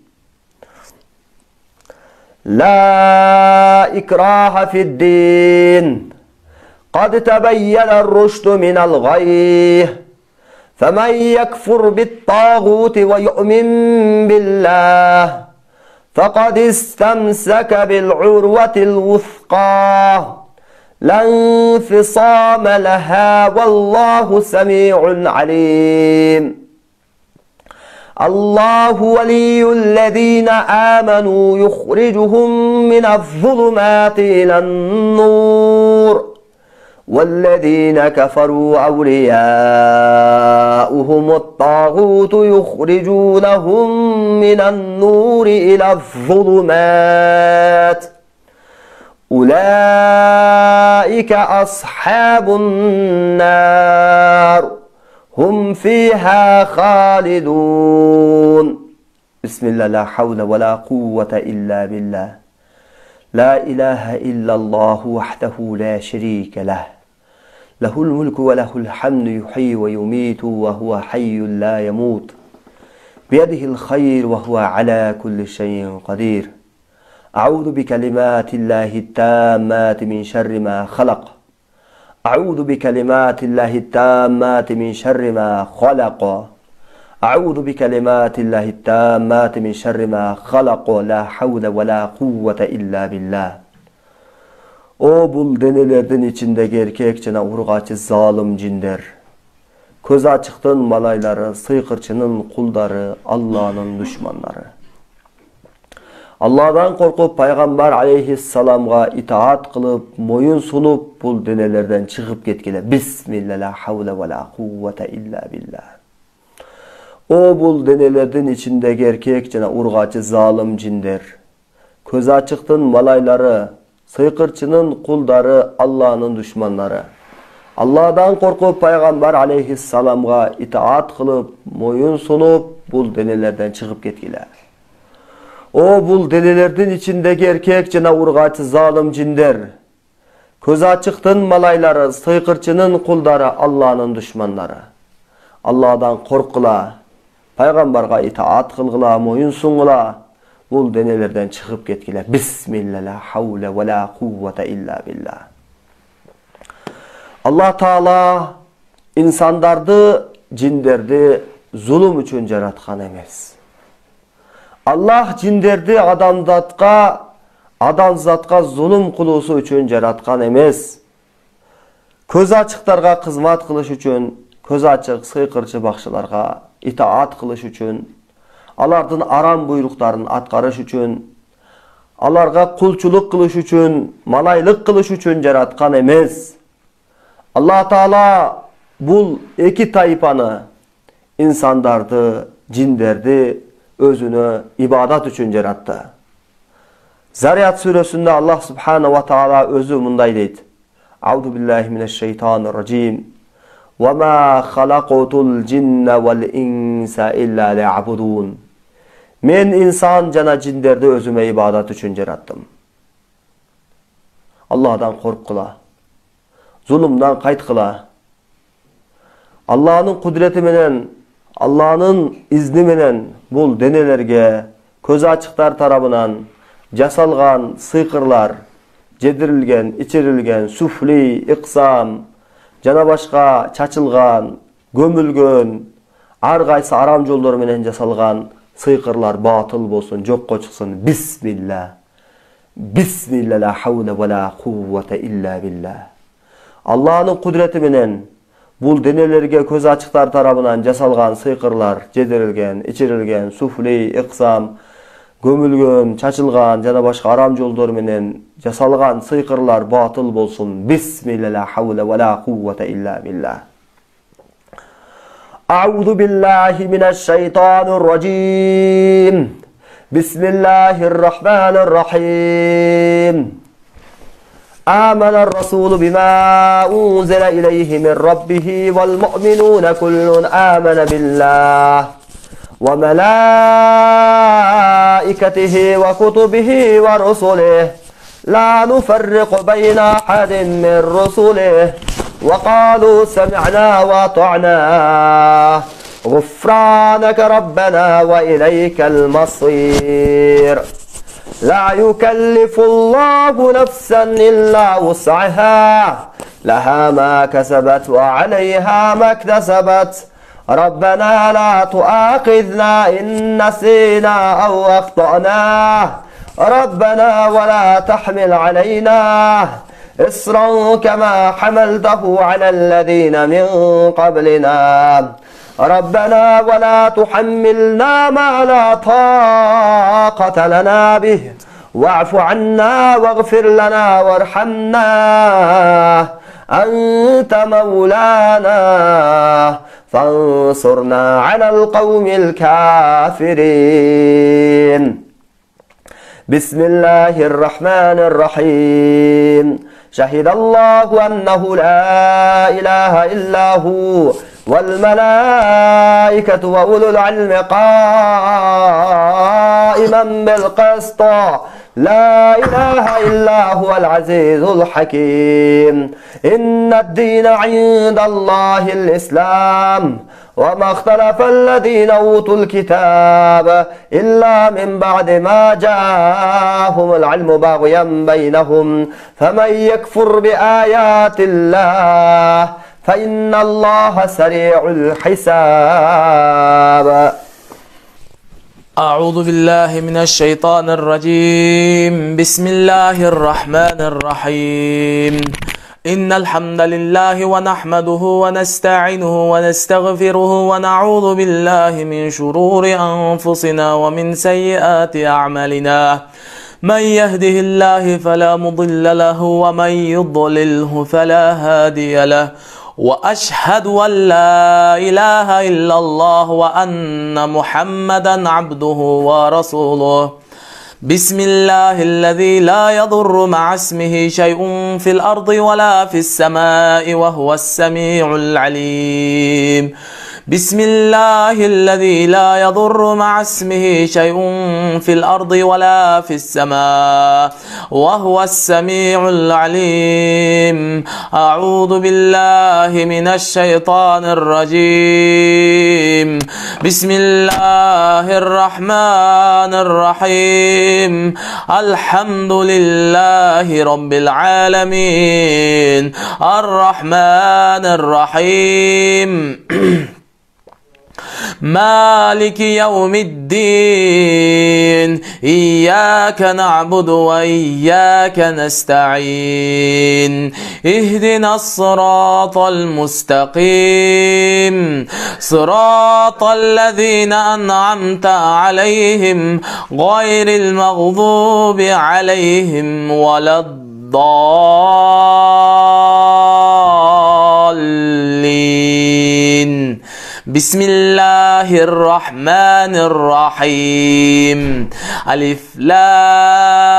S1: لا إكراه في الدين قد تبين الرشد من الغي فمن يكفر بالطاغوت ويؤمن بالله فقد استمسك بالعروة الوثقى لا انفصام لها والله سميع عليم. الله ولي الذين آمنوا يخرجهم من الظلمات إلى النور والذين كفروا أولياؤهم الطاغوت يخرجونهم من النور إلى الظلمات أولئك أصحاب النار هم فيها خالدون. بسم الله لا حول ولا قوة إلا بالله لا إله إلا الله وحده لا شريك له له الملك وله الحمد يحيي ويميت وهو حي لا يموت بيده الخير وهو على كل شيء قدير. أعوذ بكلمات الله التامات من شر ما خلق أعوذ بكلمات الله التامات من شر ما خلق أعوذ بكلمات الله التامات من شر ما خلق لا حول ولا قوة إلا بالله. O bul denelerden içindeki erkek jana urgaçı zalim jinler. Köz açıktın malayları, sıyqırçının kulları, Allah'ın düşmanları. Allah'dan korkup Peygamber aleyhissalamga itaat kılıp, moyun sunup bul denelerden çıkıp ketkile. Bismillah la havle ve la kuvvete illa billah. O bul denelerden içindeki erkek jana urgaçı zalim jinler. Köz açıktın malayları, sıyqırçının kulları, Allah'ın düşmanları. Allah'dan korkup Peygamber aleyhissalamga itaat kılıp, moyun sunup bul denelerden çıkıp ketkiler. O bul delilerden içindeki erkek jana urgaçı zalim jinler. Köz açıktın malayları, sıyqırçının kulları, Allah'ın düşmanları. Allah'dan korkula, Peygamberga itaat kılgıla, moyun sungula, bul denelerden çıkıp ketkiler. Bismillah la havle ve la kuvvete illa billah. Allah Taala insandardı, jinderdi zulüm üçün jaratkan emes. Allah jinderdi adamzatqa zulüm kılısı üçün jaratkan emes. Köz açıklarga kızmat kılış üçün, köz açık sıyqırçı bakşılarga itaat kılış üçün, alardın aram buyruklarını atkarış üçün, alarga kulçuluk kılış üçün, malaylık kılış üçün jaratkan emes. Allah Taala bul iki taypanı, insandardı, jinderdi özünü ibadat üçün jarattı. Zariyat suresinde Allah Subhanahu wa Taala özü munday deydi. Auzu billahi mineşşeytanirracim. Ve ma halaqtul cinne vel insa illa liya'budun. Men insan jana jinderdi özüme ibadat üçün jarattım. Allah'dan korkula. Zulümden kayıtkıla. Allah'ın kudreti menen Allah'ın izni menen bul denelerge köz açıklar tarabынан jasalgan sıyqırlar, jedirilgen, içirilgen, sufli, iqsam, jana başka çaçılgan, gömülgön, ar kaysı aram jolları menen jasalgan sıyqırlar batıl bolsun, jokko çıksın. Bismillah. Bismillah, la havle ve la kuvvete illa billah. Allah'ın kudreti menen bul denelerge köz açıklar tarabından jasalgan sıyqırlar, jedirilgen, içirilgen, sufli, iqsam, gömülgön, çaçılgan, jana başka aram jolları menen jasalgan sıyqırlar batıl bolsun. Bismillah, la havle ve la kuvvete illa billah. A'udhu billahi mineşşeytanirracim. Bismillahirrahmanirrahim. Âmener rasûlu bimâ unzile ileyhi min rabbihi vel mu'minûne kullun âmene billah ve melâiketihi ve kutubihi ve rusulihi la nuferriqu beyne ahadin min rusulihi ve kâlû semi'nâ ve ata'nâ غفرانك ربنا وإليك المصير لا يكلف الله نفسا إلا وسعها لها ما كسبت وعليها ما اكتسبت ربنا لا تؤاخذنا إن نسينا أو أخطأنا ربنا ولا تحمل علينا إصرا كما حملته على الذين من قبلنا ربنا ولا تحملنا ما لا طاقة لنا به واعف عنا واغفر لنا وارحمنا أنت مولانا فانصرنا على القوم الكافرين. بسم الله الرحمن الرحيم. شهد الله أنه لا إله إلا هو والملائكة وأولو العلم قائما بالقسط لا إله إلا هو العزيز الحكيم. إن الدين عند الله الإسلام وما اختلف الذين أوتوا الكتاب إلا من بعد ما جاءهم العلم بغيا بينهم فمن يكفر بآيات الله فإن الله سريع الحساب.
S2: أعوذ بالله من الشيطان الرجيم. بسم الله الرحمن الرحيم. إن الحمد لله ونحمده ونستعينه ونستغفره ونعوذ بالله من شرور أنفسنا ومن سيئات أعمالنا. من يهده الله فلا مضل له ومن يضلله فلا هادي له وأشهد أن لا إله إلا الله وأن محمدا عبده ورسوله. بسم الله الذي لا يضر مع اسمه شيء في الأرض ولا في السماء وهو السميع العليم. بسم الله الذي لا يضر مع اسمه شيء في الأرض ولا في السماء وهو السميع العليم. أعوذ بالله من الشيطان الرجيم. بسم الله الرحمن الرحيم. الحمد لله رب العالمين الرحمن الرحيم مالك يوم الدين إياك نعبد وإياك نستعين اهدنا الصراط المستقيم صراط الذين أنعمت عليهم غير المغضوب عليهم ولا الضالين. بسم الله الرحمن الرحيم. ألف لام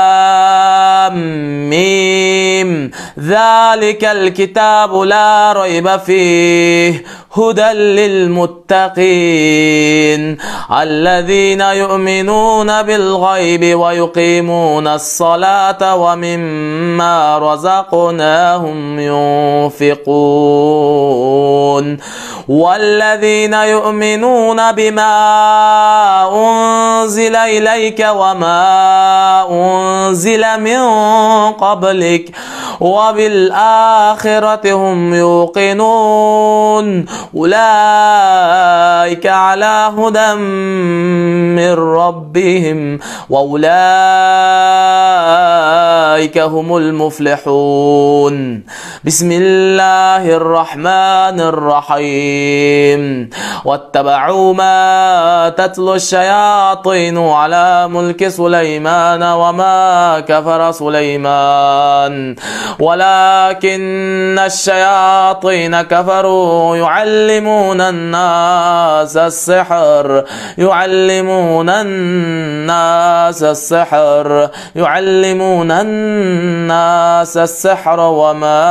S2: ميم ذلك الكتاب لا ريب فيه هدى للمتقين الذين يؤمنون بالغيب ويقيمون الصلاة ومما رزقناهم ينفقون والذين يؤمنون بما أنزل إليك وما أنزل من قبلك وبالآخرة هم يوقنون أولئك على هدى من ربهم وأولئك هم المفلحون. بسم الله الرحمن الرحيم. واتبعوا ما تتلو الشياطين على ملك سليمان وما كفر سليمان ولكن الشياطين كفروا يعلمون الناس السحر وما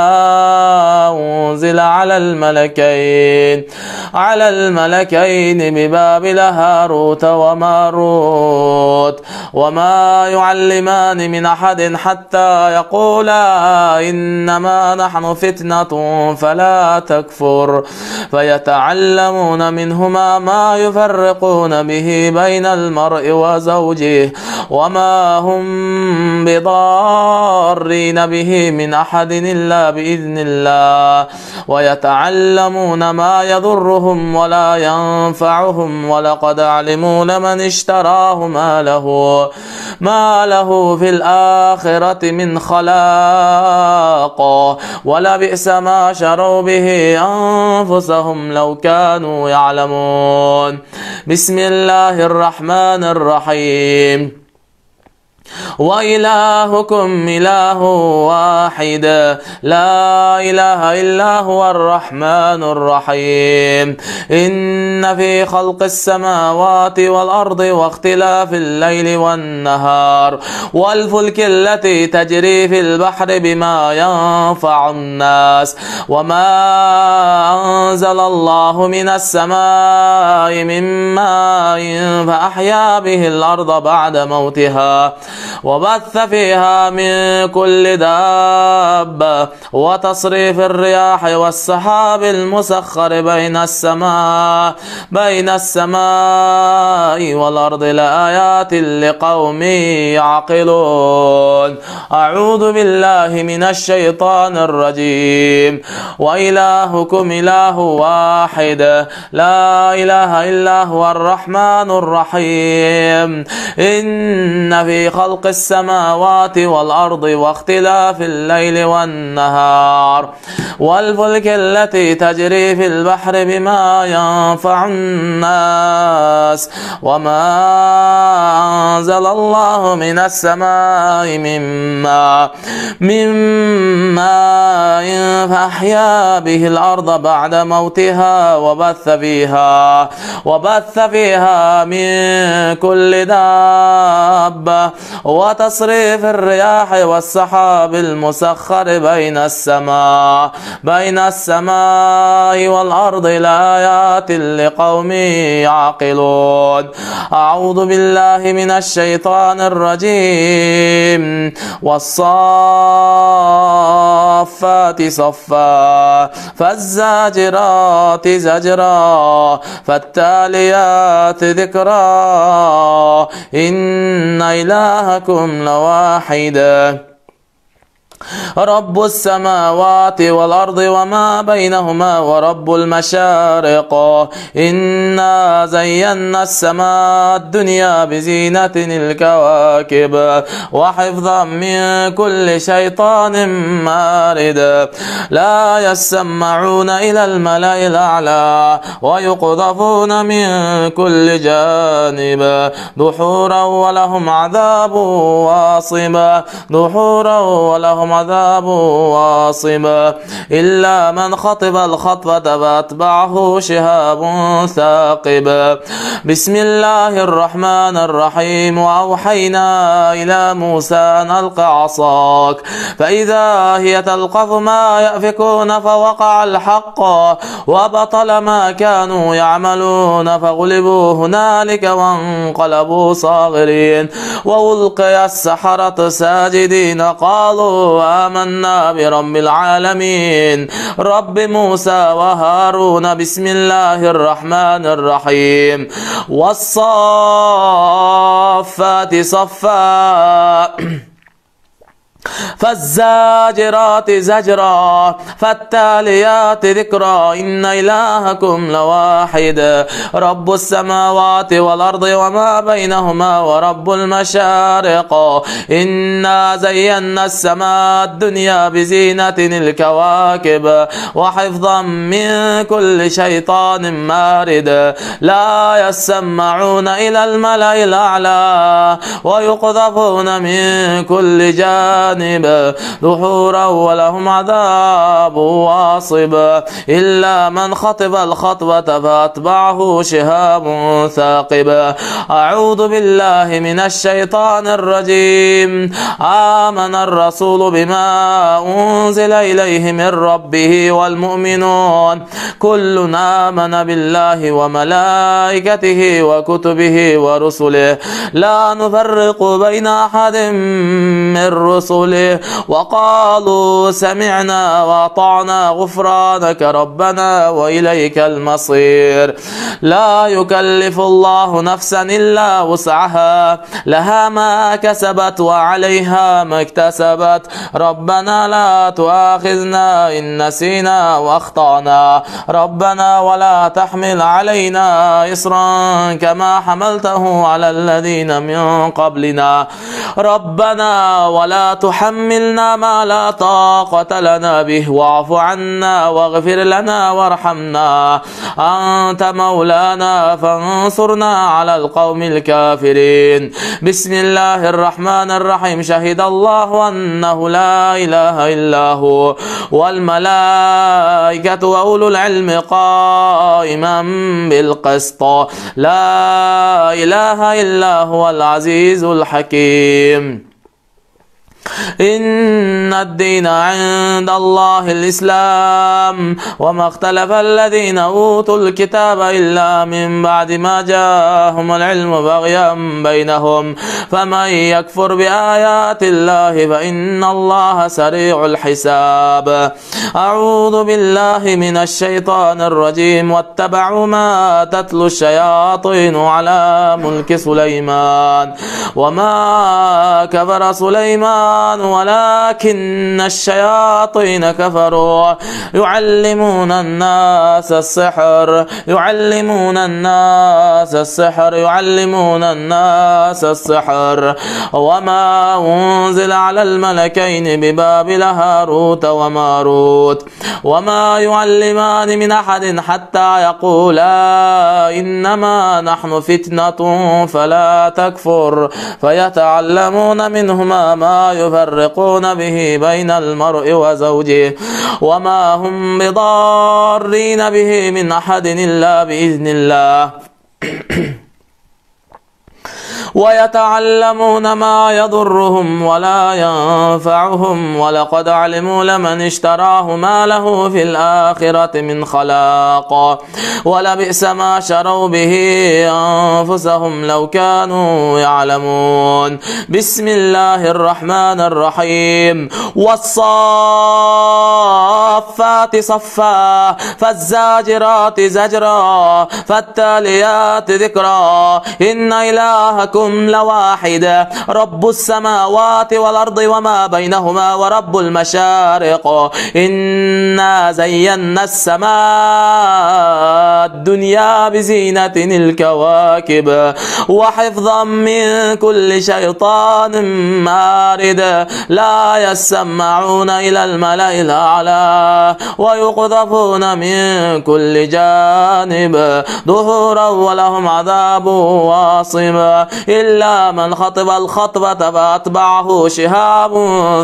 S2: أنزل على الملكين ببابل هاروت وماروت وما يعلمان من أحد حتى يقولا إنما نحن فتنة فلا تكفر فيتعلمون منهما ما يفرقون به بين المرء وزوجه وما هم بضارين به من أحد إلا بإذن الله ويتعلمون ما يضرهم ولا ينفعهم ولقد علموا لمن اشتراه ما له في الآخرة من خلاق ولبئس ما شروا به أنفسهم لو كانوا يعلمون. بسم الله الرحمن الرحيم. وإلهكم إله واحد لا إله إلا هو الرحمن الرحيم. إن في خلق السماوات والأرض واختلاف الليل والنهار والفلك التي تجري في البحر بما ينفع الناس وما أنزل الله من السماء من ماء فأحيا به الأرض بعد موتها وبث فيها من كل دابة وتصريف الرياح والسحاب المسخر بين السماء والأرض لآيات لقوم يعقلون. أعوذ بالله من الشيطان الرجيم. وإلهكم إله واحد لا إله إلا هو الرحمن الرحيم. إن في خلق السماوات والأرض واختلاف الليل والنهار والفلك التي تجري في البحر بما ينفع الناس وما أنزل الله من السماء من ماء فأحيا به الأرض بعد موتها وبث فيها من كل دابة وتصريف الرياح والسحاب المسخر بين السماء والأرض لآيات لقوم يعقلون. أعوذ بالله من الشيطان الرجيم. والصافات صفا فالزاجرات زجرا فالتاليات ذكرا إن إلهكم لواحد. رب السماوات والأرض وما بينهما ورب المشارق. إنا زينا السماء الدنيا بزينة الكواكب وحفظا من كل شيطان مارد. لا يسمعون إلى الملأ الأعلى ويقذفون من كل جانب دحورا ولهم عذاب واصب. عذاب واصب إلا من خطب الخطبة فأتبعه شهاب ثاقب. بسم الله الرحمن الرحيم. وأوحينا إلى موسى أن ألق عصاك فإذا هي تلقف ما يأفكون فوقع الحق وبطل ما كانوا يعملون فغلبوا هنالك وانقلبوا صاغرين وألقي السحرة ساجدين قالوا آمنا برب العالمين رب موسى وهارون. بسم الله الرحمن الرحيم. والصافات صفا فالزاجرات زجرا فالتاليات ذكرا إن إلهكم لواحد رب السماوات والأرض وما بينهما ورب المشارق إنا زينا السماء الدنيا بزينة الكواكب وحفظا من كل شيطان مارد لا يسمعون إلى الملأ الأعلى ويقذفون من كل جانب دحورا ولهم عذاب واصب إلا من خطب الخطبة فأتبعه شهاب ثاقب. أعوذ بالله من الشيطان الرجيم. آمن الرسول بما أنزل إليه من ربه والمؤمنون كل آمن بالله وملائكته وكتبه ورسله لا نفرق بين أحد من رسله وقالوا سمعنا وأطعنا غفرانك ربنا وإليك المصير. لا يكلف الله نفسا إلا وسعها لها ما كسبت وعليها ما اكتسبت ربنا لا تؤاخذنا إن نسينا وأخطأنا ربنا ولا تحمل علينا إصرا كما حملته على الذين من قبلنا ربنا ولا تحملنا ما لا طاقة لنا به واعف عنا واغفر لنا وارحمنا أنت مولانا فانصرنا على القوم الكافرين. بسم الله الرحمن الرحيم. شهد الله أنه لا إله إلا هو والملائكة وأولو العلم قائما بالقسط لا إله إلا هو العزيز الحكيم. إن الدين عند الله الإسلام وما اختلف الذين أوتوا الكتاب إلا من بعد ما جاءهم العلم بغيا بينهم فمن يكفر بآيات الله فإن الله سريع الحساب. أعوذ بالله من الشيطان الرجيم. واتبعوا ما تتلو الشياطين على ملك سليمان وما كفر سليمان ولكن الشياطين كفروا يعلمون الناس السحر وما أنزل على الملكين ببابل هاروت وماروت وما يعلمان من أحد حتى يقولا إنما نحن فتنة فلا تكفر فيتعلمون منهما ما يفرقون به بين المرء وزوجه وما هم بضارين به من أحد إلا بإذن الله ويتعلمون ما يضرهم ولا ينفعهم ولقد علموا لمن اشتراه ما له في الآخرة من خلاق ولبئس ما شروا به أنفسهم لو كانوا يعلمون. بسم الله الرحمن الرحيم. والصافات صفا فالزاجرات زجرا فالتاليات ذكرا إن إلهكم لواحد رب السماوات والأرض وما بينهما ورب المشارق إنا زينا السماء الدنيا بزينة الكواكب وحفظا من كل شيطان مارد لا يسمعون إلى الملأ الأعلى ويقذفون من كل جانب دحورا ولهم عذاب واصب إلا من خطب الخطبة فأتبعه شهاب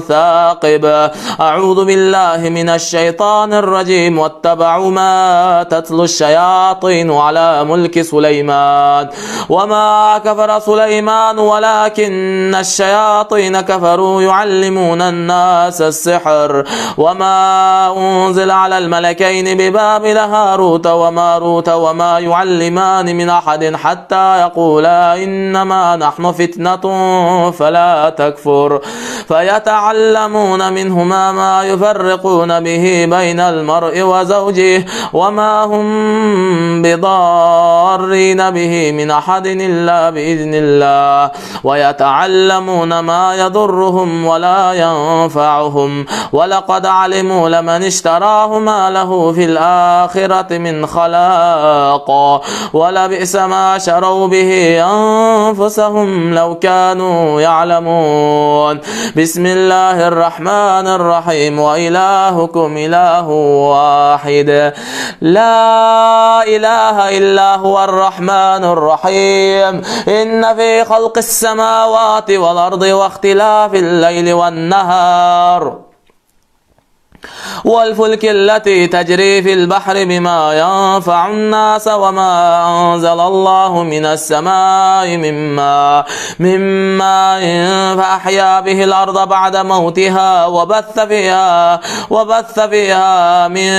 S2: ثاقب. أعوذ بالله من الشيطان الرجيم. واتبعوا ما تتلو الشياطين على ملك سليمان وما كفر سليمان ولكن الشياطين كفروا يعلمون الناس السحر وما أنزل على الملكين ببابل هاروت وماروت وما يعلمان من أحد حتى يقولا إنما نحن فتنة فلا تكفر فيتعلمون منهما ما يفرقون به بين المرء وزوجه وما هم بضارين به من أحد إلا بإذن الله ويتعلمون ما يضرهم ولا ينفعهم ولقد علموا لمن اشتراه ما له في الآخرة من خلاق ولبئس ما شروا به أنفسهم لو كانوا يعلمون. بسم الله الرحمن الرحيم. وإلهكم إله واحد لا إله إلا هو الرحمن الرحيم. إن في خلق السماوات والأرض واختلاف الليل والنهار والفلك التي تجري في البحر بما ينفع الناس وما أنزل الله من السماء من ماء فأحيا به الأرض بعد موتها وبث فيها من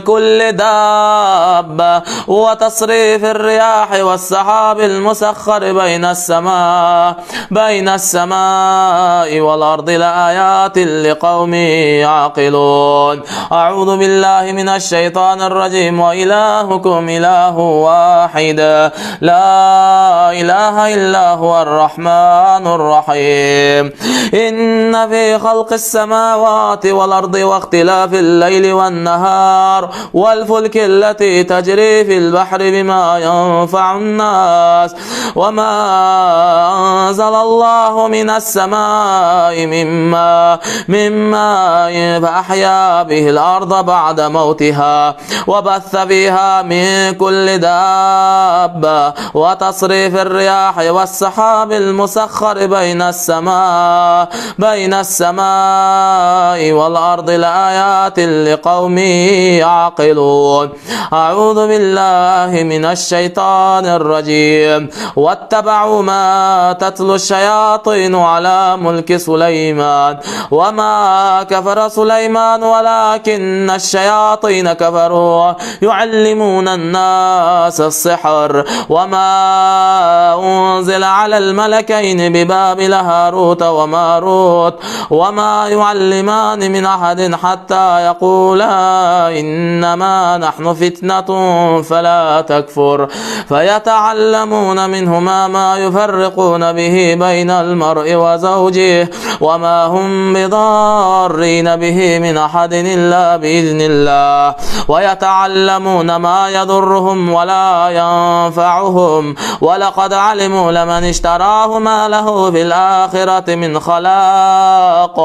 S2: كل دابة وتصريف الرياح والسحاب المسخر بين السماء والأرض لآيات لقوم يعقلون. أعوذ بالله من الشيطان الرجيم. وإلهكم إله واحد لا إله إلا هو الرحمن الرحيم. إن في خلق السماوات والأرض واختلاف الليل والنهار والفلك التي تجري في البحر بما ينفع الناس وما أنزل الله من السماء من ماء فأحيا به الأرض بعد موتها وبث فيها من كل دابة وتصريف الرياح والسحاب المسخر بين السماء والأرض لآيات لقوم يعقلون. أعوذ بالله من الشيطان الرجيم. واتبعوا ما تتلو الشياطين على ملك سليمان وما كفر سليمان ولكن الشياطين كفروا يعلمون الناس السحر وما أنزل على الملكين ببابل هاروت وماروت وما يعلمان من أحد حتى يقولا إنما نحن فتنة فلا تكفر فيتعلمون منهما ما يفرقون به بين المرء وزوجه وما هم بضارين به من أحد إلا بإذن الله ويتعلمون ما يضرهم ولا ينفعهم ولقد علموا لمن اشتراه ما له في الآخرة من خلاق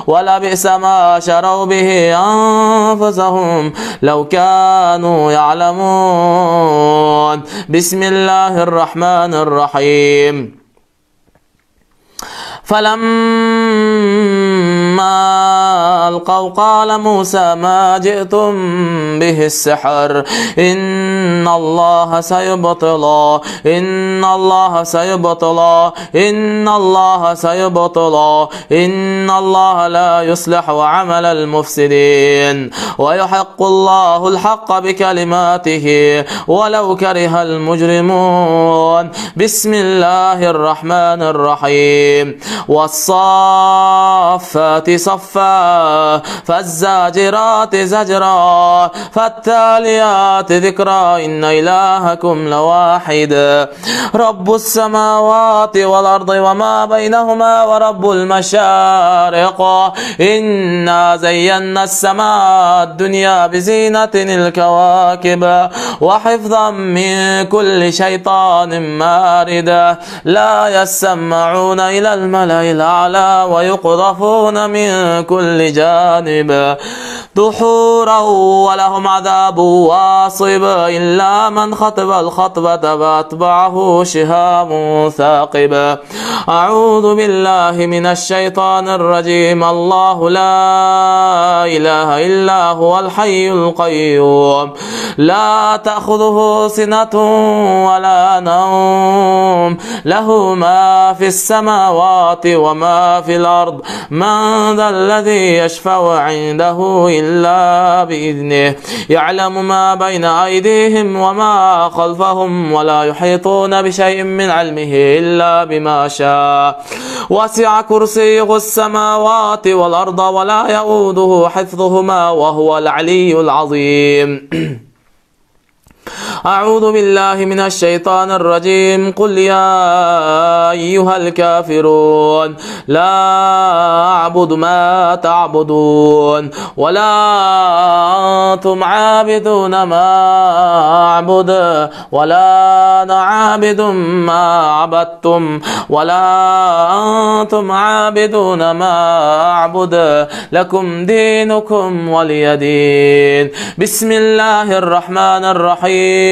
S2: ولبئس ما شروا به أنفسهم لو كانوا يعلمون. بسم الله الرحمن الرحيم. فلما ألقوا قال موسى ما جئتم به السحر إن الله سيبطله إن الله لا يصلح عمل المفسدين ويحق الله الحق بكلماته ولو كره المجرمون. بسم الله الرحمن الرحيم. والصافات صفا فالزاجرات زجرا فالتاليات ذكرا إن إلهكم لواحد رب السماوات والأرض وما بينهما ورب المشارق إنا زينا السماء الدنيا بزينة الكواكب وحفظا من كل شيطان مارد لا يسمعون إلى الملأ الأعلى ويقذفون من كل جانب دحورا ولهم عذاب واصب إلا من خطب الخطبة فأتبعه شهاب ثاقب. أعوذ بالله من الشيطان الرجيم. الله لا إله إلا هو الحي القيوم لا تأخذه سنة ولا نوم له ما في السماوات وما في الأرض من ذا الذي يشفع عنده إلا بإذنه يعلم ما بين أيديهم وما خلفهم ولا يحيطون بشيء من علمه إلا بما شاء وسع كرسيه السماوات والأرض ولا يؤوده حفظهما وهو العلي العظيم. أعوذ بالله من الشيطان الرجيم. قل يا أيها الكافرون لا أعبد ما تعبدون ولا أنتم عابدون ما أعبد ولا أنا عابد ما عبدتم ولا أنتم عابدون ما أعبد لكم دينكم ولي دين. بسم الله الرحمن الرحيم.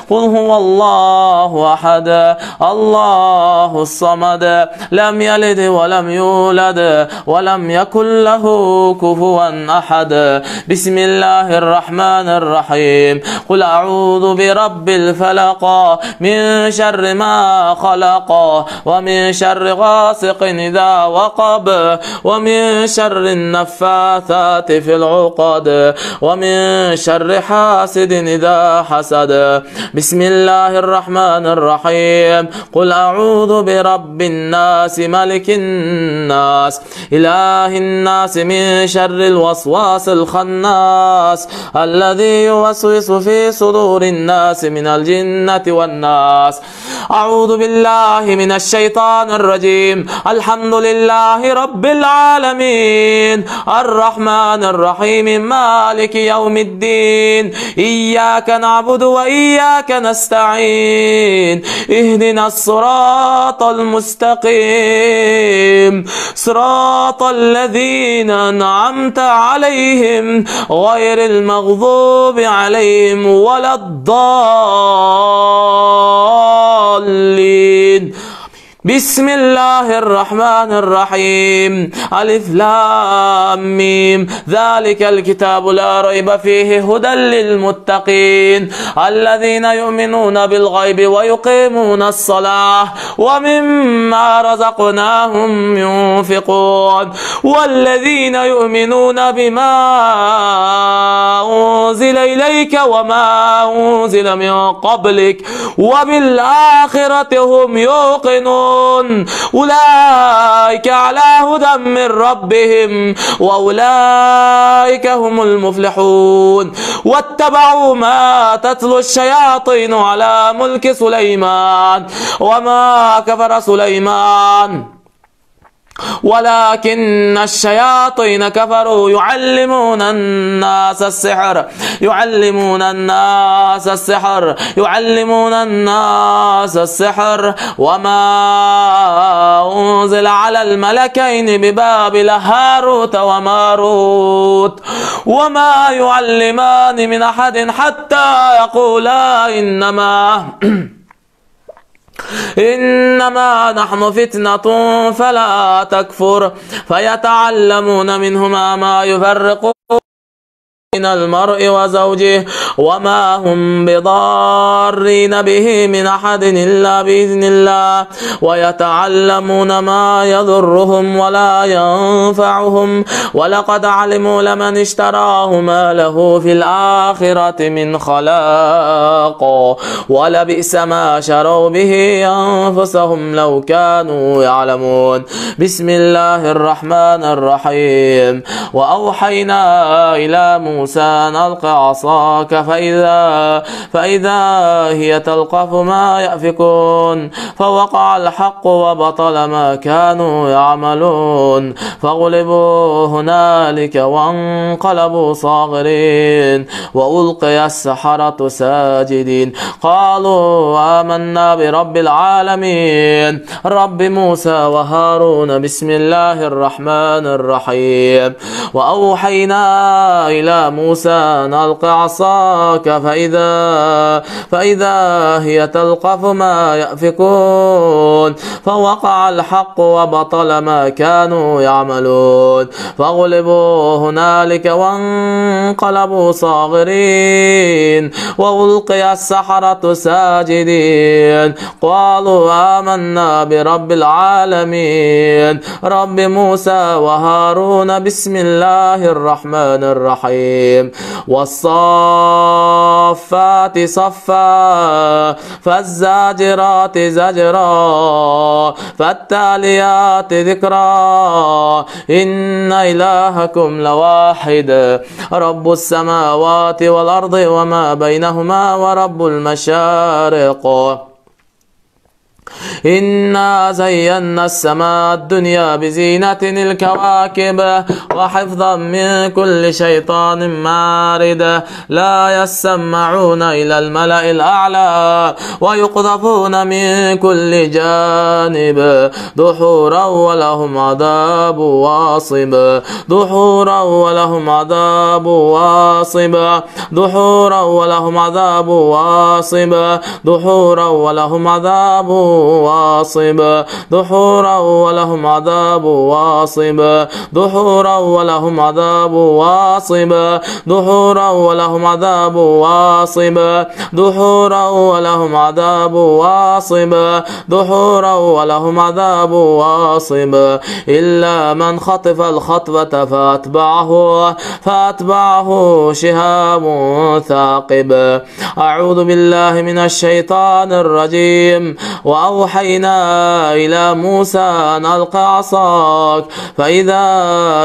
S2: قل هو الله أحد الله الصمد لم يلد ولم يولد ولم يكن له كفوا أحد. بسم الله الرحمن الرحيم. قل أعوذ برب الفلق من شر ما خلق ومن شر غاسق إذا وقب ومن شر النفاثات في العقد ومن شر حاسد إذا حسد. بسم الله الرحمن الرحيم. قل أعوذ برب الناس ملك الناس إله الناس من شر الوسواس الخناس الذي يوسوس في صدور الناس من الجنة والناس. أعوذ بالله من الشيطان الرجيم. الحمد لله رب العالمين الرحمن الرحيم مالك يوم الدين إياك نعبد وإياك نستعين اهدنا الصراط المستقيم صراط الذين أنعمت عليهم غير المغضوب عليهم ولا الضالين. بسم الله الرحمن الرحيم. ألف لام ميم ذلك الكتاب لا ريب فيه هدى للمتقين الذين يؤمنون بالغيب ويقيمون الصلاة ومما رزقناهم ينفقون والذين يؤمنون بما أنزل إليك وما أنزل من قبلك وبالآخرة هم يوقنون أولئك على هدى من ربهم وأولئك هم المفلحون. واتبعوا ما تتلو الشياطين على ملك سليمان وما كفر سليمان ولكن الشياطين كفروا يعلمون الناس السحر وما أنزل على الملكين ببابل هاروت وماروت وما يعلمان من أحد حتى يقولا إنما نحن فتنة فلا تكفر فيتعلمون منهما ما يفرقون بين المرء وزوجه وما هم بضارين به من أحد إلا بإذن الله ويتعلمون ما يضرهم ولا ينفعهم ولقد علموا لمن اشتراه ما له في الآخرة من خلاق ولبئس ما شروا به أنفسهم لو كانوا يعلمون. بسم الله الرحمن الرحيم. وأوحينا إلى موسى موسى أن ألق عصاك فإذا هي تلقف ما يأفكون فوقع الحق وبطل ما كانوا يعملون فغلبوا هنالك وانقلبوا صاغرين وألقي السحرة ساجدين قالوا آمنا برب العالمين رب موسى وهارون بسم الله الرحمن الرحيم وأوحينا إلى موسى أن ألق عصاك فإذا هي تلقف ما يأفكون فوقع الحق وبطل ما كانوا يعملون فغلبوا هنالك وانقلبوا صاغرين وألقي السحرة ساجدين قالوا آمنا برب العالمين رب موسى وهارون بسم الله الرحمن الرحيم والصافات صفا فالزاجرات زجرا فالتاليات ذكرا إن إلهكم لواحد رب السماوات والأرض وما بينهما ورب المشارق إنا زينا السماء الدنيا بزينة الكواكب وحفظا من كل شيطان مارد لا يسمعون إلى الملأ الأعلى ويقذفون من كل جانب دحورا ولهم عذاب واصب دحورا ولهم عذاب واصب دحورا ولهم عذاب واصب دحورا ولهم عذاب واصب دحورا ولهم عذاب واصب دحورا ولهم عذاب واصب دحورا ولهم عذاب واصب دحورا ولهم عذاب واصب دحورا ولهم عذاب واصب إلا من خطف الخطفة فأتبعه شهاب ثاقب أعوذ بالله من الشيطان الرجيم وأوحينا إلى موسى أن ألق عصاك فإذا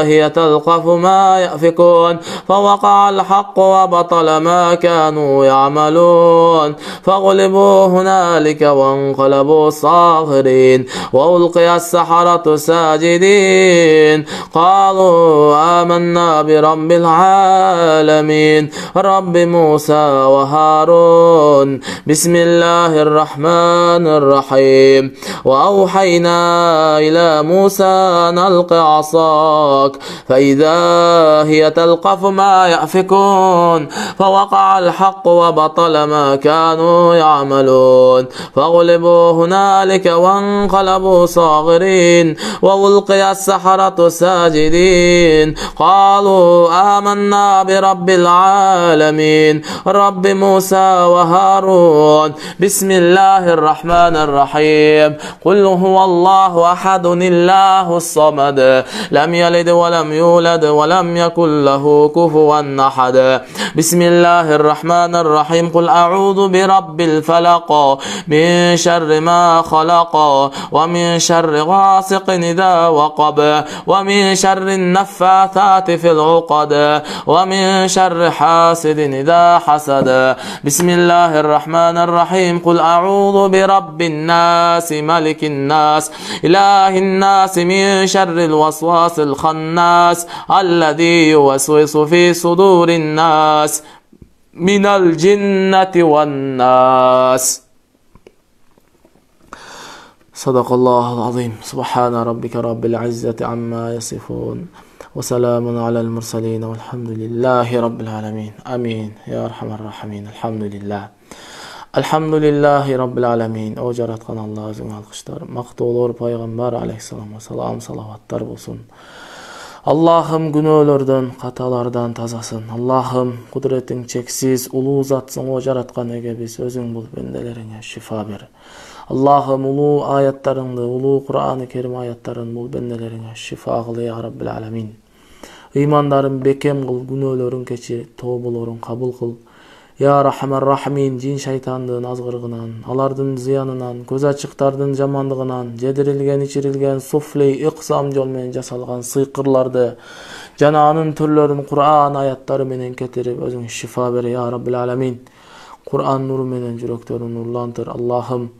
S2: هي تلقف ما يأفكون فوقع الحق وبطل ما كانوا يعملون فغلبوا هنالك وانقلبوا صاغرين وألقي السحرة ساجدين قالوا آمنا برب العالمين رب موسى وهارون بسم الله الرحمن الرحيم وأوحينا إلى موسى أن ألق عصاك فإذا هي تلقف ما يأفكون فوقع الحق وبطل ما كانوا يعملون فغلبوا هنالك وانقلبوا صاغرين وألقي السحرة ساجدين قالوا آمنا برب العالمين رب موسى وهارون بسم الله الرحمن الرحيم قل هو الله أحد الله الصمد لم يلد ولم يولد ولم يكن له كفوا أحد بسم الله الرحمن الرحيم قل أعوذ برب الفلق من شر ما خلق ومن شر غاسق إذا وقب ومن شر النفاثات في العقد ومن شر حاسد إذا حسد بسم الله الرحمن الرحيم قل أعوذ برب الناس ملك الناس إله الناس من شر الوسواس الخناس الذي يوسوس في صدور الناس من الجنة والناس. صدق الله العظيم. سبحان ربك رب العزة عما يصفون وسلام على المرسلين والحمد لله رب العالمين. آمين يا أرحم الراحمين. Elhamdülillahi Rabbil alemin. O yaratkan Allah'a özün alkışlar. Maktulur Peygamber aleyhisselam ve selam salavatlar olsun. Allah'ım günahlardan, hatalardan tazasın. Allah'ım kudretin çeksiz, ulu zatsın. O yaratkan ege biz özün bul bendelerine şifa ver. Allah'ım ulu ayetlerinde, ulu Kur'an-ı Kerim ayetlerin bul bendelerine şifa kıl ya Rabbil alemin. İmanların bekem kıl, günahların keçir, tövbelerin kabul kıl. Ya Rahman Rahimin, cin şeytandığın azgırgınan, alardın ziyanınan, göz açıktardın jamandığınan, jedirilgen, içirilgen, sufley, iqsam jolmen jasalgan sıykırlardı, Jana anın türlerini Kur'an ayatları menen ketirip özüň şifa ber ya Rabbil alamin. Kur'an nuru menen yüreklerini nurlandır. Allah'ım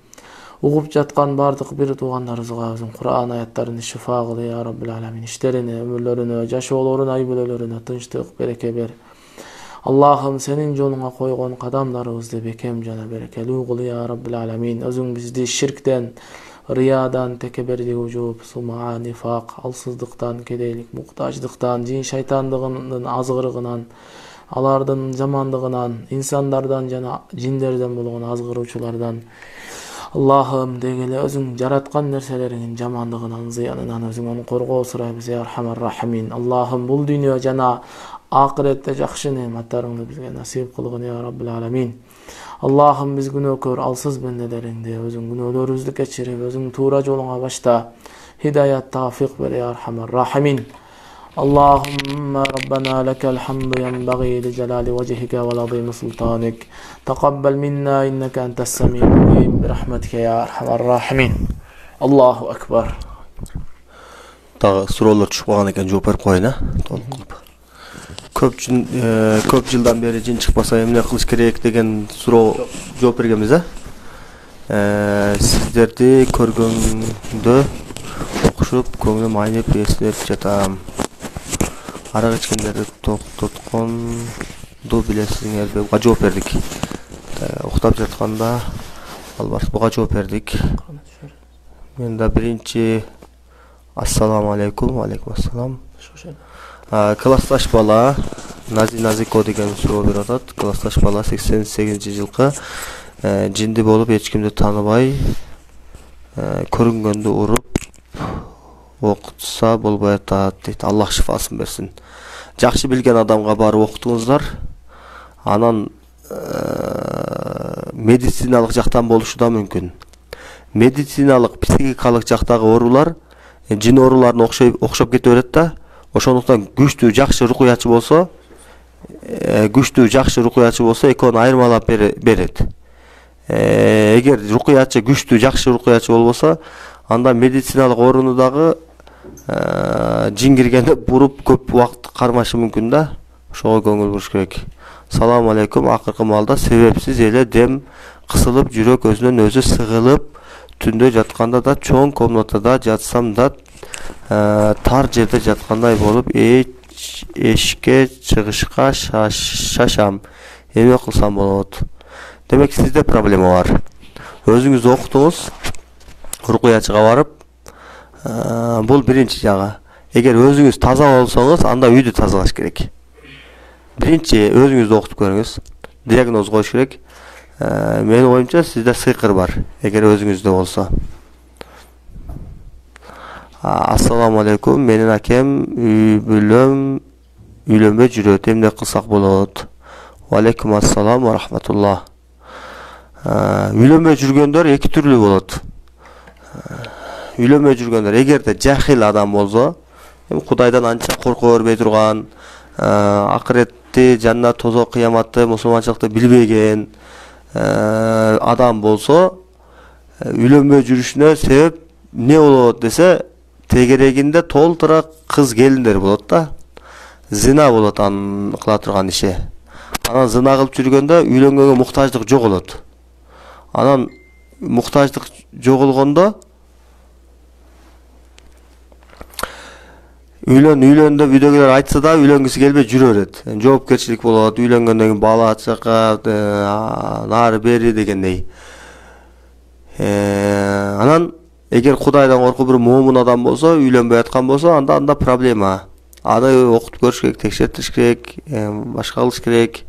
S2: ugup jatkan bardyk bir tuganlarybızga özüň Kur'an ayatlaryny şifa kıl ya Rabbil alamin. İşlerini, ömürlerini, yaşoolaryny, aýbylalaryny tynçlyk, bereke ber. Allah'ım senin joluna koygon kadamlarybızdy bekem jana berekeli kıl ya Rabbil alamin. Özüň bizdi şirkden, riyadan, tekeberlik, ujub, suma, nifak, alsızlıktan, kedeylik, muhtaçlıktan, cin şaytanlığının azgırıgынан, alardan zamandığından, insanlardan jana jinlerden bolgan azgırıwçylardan Allah'ım degele özüň jaratkan nerseleriň jamandygyndan, ziyanынан özüň onu korgoo suraýbys ya Erhamer Rahimin. Allah'ım bul dünýä jana ahiretde jakşı nematlaryňy bizge nasip kılgyn ya Rabbil alamin. Allah'ım biz günökör alsız bendelerinde özüň günölerimizi geçirip özüň tuğra joluňa başta hidayet tawfik ber ya Erhamer Rahimin. اللهم ربنا لك الحمد ينبغي لجلال وجهك والعظيم سلطانك تقبل منا إنك أنت السميع العليم برحمتك يا أرحم الراحمين. الله أكبر.
S1: Dağı sorular çıkmagan eken жооп берип коýun ha. Толук кылып. Köp жылдан beri jin çıkmasa emne kılıç kerek degen суроо жооп бергенбиз ha. Sizlerdi көргөндө окушуп көңүлүм айнып эсинип жатам. Арак ичкендерди токтотконду билесиңер. Буга жооп бердик. Уктап жатканда албарс буга жооп бердик. Мен да биринчи ассаламу алейкум, алейкум ассалам. Классташ бала Назико деген суроо берип атат. Классташ бала 88-жылкы жинди болуп эч кимди тааныбай көрүнгөндө уруп окутса болбой атат дейт. Аллах шифасын берсин. Жакшы билген адамга барып окутуңуздар. Анан медициналык жактан болушу да мүмкүн. Медициналык, психикалык жактагы оорулар жин ооруларына окшоп кете берет да. Ошондуктан күчтүү жакшы рукуячы болсо, экөөнү айырмалап берет. Эгер рукуячы күчтүү жакшы рукуячы болбосо, анда медициналык орунду дагы жин киргенде буруп көп убакыт кармашы мүмкүн да. Ошого көңүл буруш керек. Салам алейкум. Акыркы маалда себепсиз эле дем кысылып, жүрөк өзүнөн өзү сыгылып, түндө жатканда да чоң комнатада жатсам да тар жерде жаткандай болуп, эшикке чыгышка шашам. Эме кылсам болот? Демек сизде проблема бар. Өзүңүз окутуңуз, рукуячыга барып, бул биринчи жагы. Эгер өзүңүз таза болсоңуз, анда үйдү тазалаш керек. Биринчи өзүңүздү окутуп көрүңүз. Диагноз коюш керек. Менин оюмча сизде сыйкыр бар, эгер өзүңүздө болсо. Ассаламу алейкум. Менин акем үйлөнбөй жүрөт. Эмне кылсак болот? Ва алейкум ассалам ва рахматуллах. Үйлөнбөй жүргөндөр эки түрлүү болот. Үйлөнбөй жүргөндөр эгерде жахил адам болсо, Кудайдан анча корко бербей турган, акыретти, жаннат, тозок, кыяматты, мусулманчылыкты билбеген адам болсо, үйлөнбөй жүрүшүнө себеп не болот десе, тегерегинде толтура кыз келиндер болот да. Зина болот анын кыла турган иши. Анан зина кылып жүргөндө үйлөнгөнгө муктаждык жоголот. Анан муктаждык жоголгондо үйлөн деп үйдөгүлөр айтса да үйлөнгүсү келбей жүрө берет. Жоопкерчилик болот, үйлөнгөндөн кийин бала чакат, нары бери дегендей. Анан эгер Кудайдан коркуп бир момун адам болсо, үйлөнбөй аткан болсо, анда проблема. Аны окутуп көрүш керек, текшертиш керек, башка кылыш керек.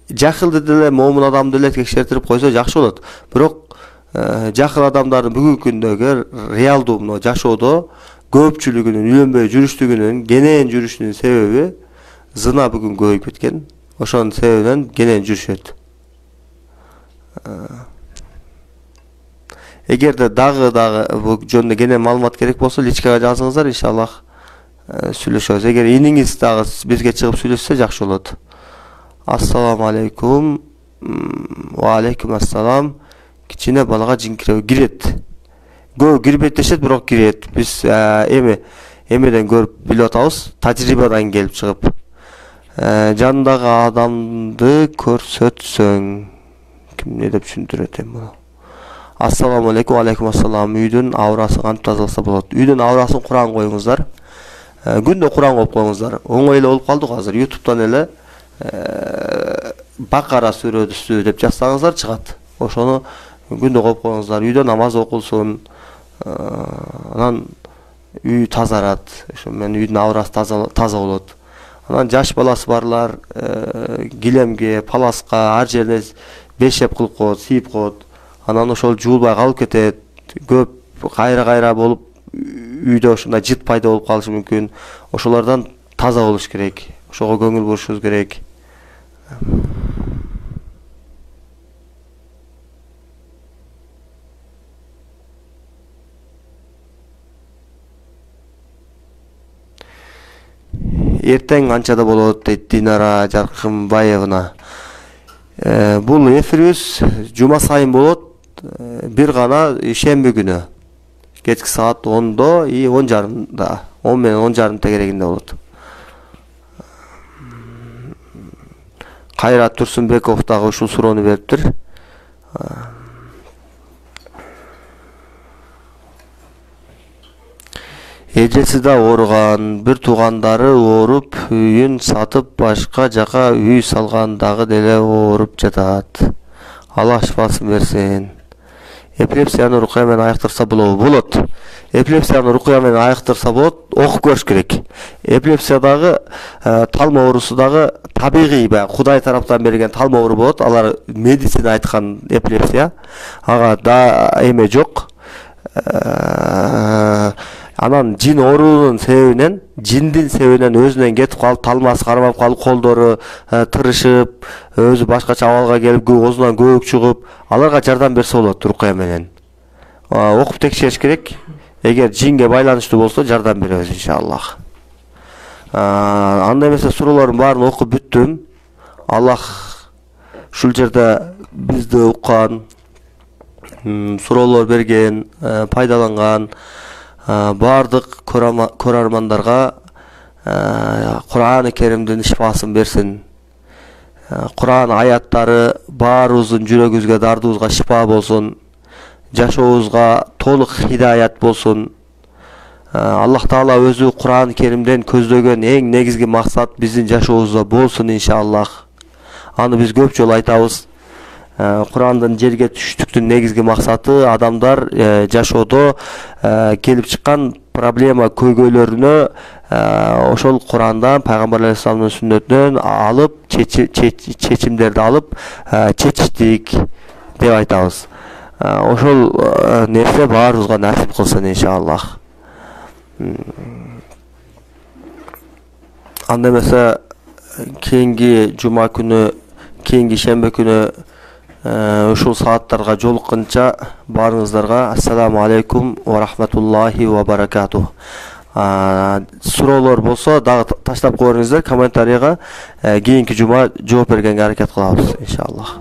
S1: Жахылды деле, момун адамды деле текшертирип койсо жакшы болот. Бирок жахыл адамдардын бүгүнкү күндөгү реалдуу жашоодо көпчүлүгүнүн үйлөнбөй жүрүштүгүнүн, кенен жүрүшүнүн себеби зына бүгүн көбөйүп кеткен. Ошонун себебинен кенен жүрүшөт. Эгерде дагы бул жөнүндө кенен маалымат керек болсо, личкага жазыңыздар, иншаллах сүйлөшөбүз. Эгер иниңиз дагы бизге чыгып сүйлөшсө жакшы болот. Ассаламу алейкум. Ва алейкум ассалам. Кичине балага жин кирет. Кирбейт дешет, бирок кирет. Биз эми эмеден көрүп билип атабыз, тажрыйбадан келип чыгып. Жанындагы адамды көрсөтсөң, ким не деп түшүндүрөт эми муну? Ассаламу алейкум, алейкум ассалам. Үйдүн аурасын кантип тазаласа болот? Үйдүн аурасын Куран коюңуздар. Күндө Куран окуп коюңуздар. Оңой эле болуп калдык азыр. YouTube'дан эле Бакара сүрөсү деп жазсаңыздар чыгат. Ошону күндө окуп коюңуздар. Үйдө намаз окулсун. Анан үй тазарат. Ошо менен үйдүн аурасы таза болот. Анан жаш баласы барлар килемге, паласка, ар жерде бешеп кылып коет, сийип коет. Анан ошол жуулбай калып кетет. Көп кайра болуп үйдө ушундай жыт пайда болуп калышы мүмкүн. Ошолордон таза болуш керек. Ошого көңүл бурушубуз керек. Эртең канчада болот дейт Динара Жаркынбаевна. Бул эфирибиз жума сайын болот. Бир гана шемби күнү. Кечки саат 10-до и 10:30-да. 10 менен 10:30 тегерегинде болот. Кайрат Турсунбеков дагы ушул суроону бериптир. Эжеси да ооруган, бир туугандары ооруп, үйүн сатып башка жака үй салган, дагы деле ооруп жатат. Алла шифасын берсин. Эпилепсияны рукуя менен айыктырса болобу? Болот. Эпилепсияны рукуя менен айыктырса болот, окуп көрүш керек. Эпилепсиядагы талма оорусу дагы табигый, Кудай тараптан берилген талма оору болот. Алар медицина айткан эпилепсия. Ага да эме жок. Анан жин оорунун себебинен, жиндин себебинен өзүнөн кетип калып, талмасы кармап калып, колдору тырышып, өзү башкача абалга келип, оозунан көбүк чыгып, аларга жардам берсе болот рукуя менен. Окуп текшериш керек. Эгер жинге байланыштуу болсо жардам беребиз иншаллах. Анда эмесе суроолордун баарын окуп бүттүм. Аллах ушул жерде бизди уккан, суроолор берген, пайдаланган бардык көрөрмандарга Кур'ан-ы Керимдин шифасын берсин. Кур'ан аяттары баарыбыздын жүрөгүбүзгө, дардыбызга шифа болсун. Жашообузга толук хидаят болсун. Аллах Таала өзү Кур'ан-ы Керимден көздөгөн эң негизги максат биздин жашообузда болсун иншаллах. Аны биз көп жолу айтабыз. Кур'андын жерге түштүктүн негизги максаты адамдар жашоодо келип чыккан проблема көйгөйлөрүнө ошол Кур'андан, Пайгамбар алейхиссаламдын сүннөтүнөн алып, чечимдерди алып, чечиштик деп айтабыз. Ошол нерсе баарыбызга насип кылсын иншаллах. Анда эмесе кийинки жума күнү, кийинки шембе күнү ушул сааттарга жолукканча баарыңыздарга ассаламу алейкум ва рахматуллахи ва баракатух. Суроолор болсо дагы таштап коюңуздар комментарийга. Кийинки жума жооп бергенге аракет кылабыз иншаллах.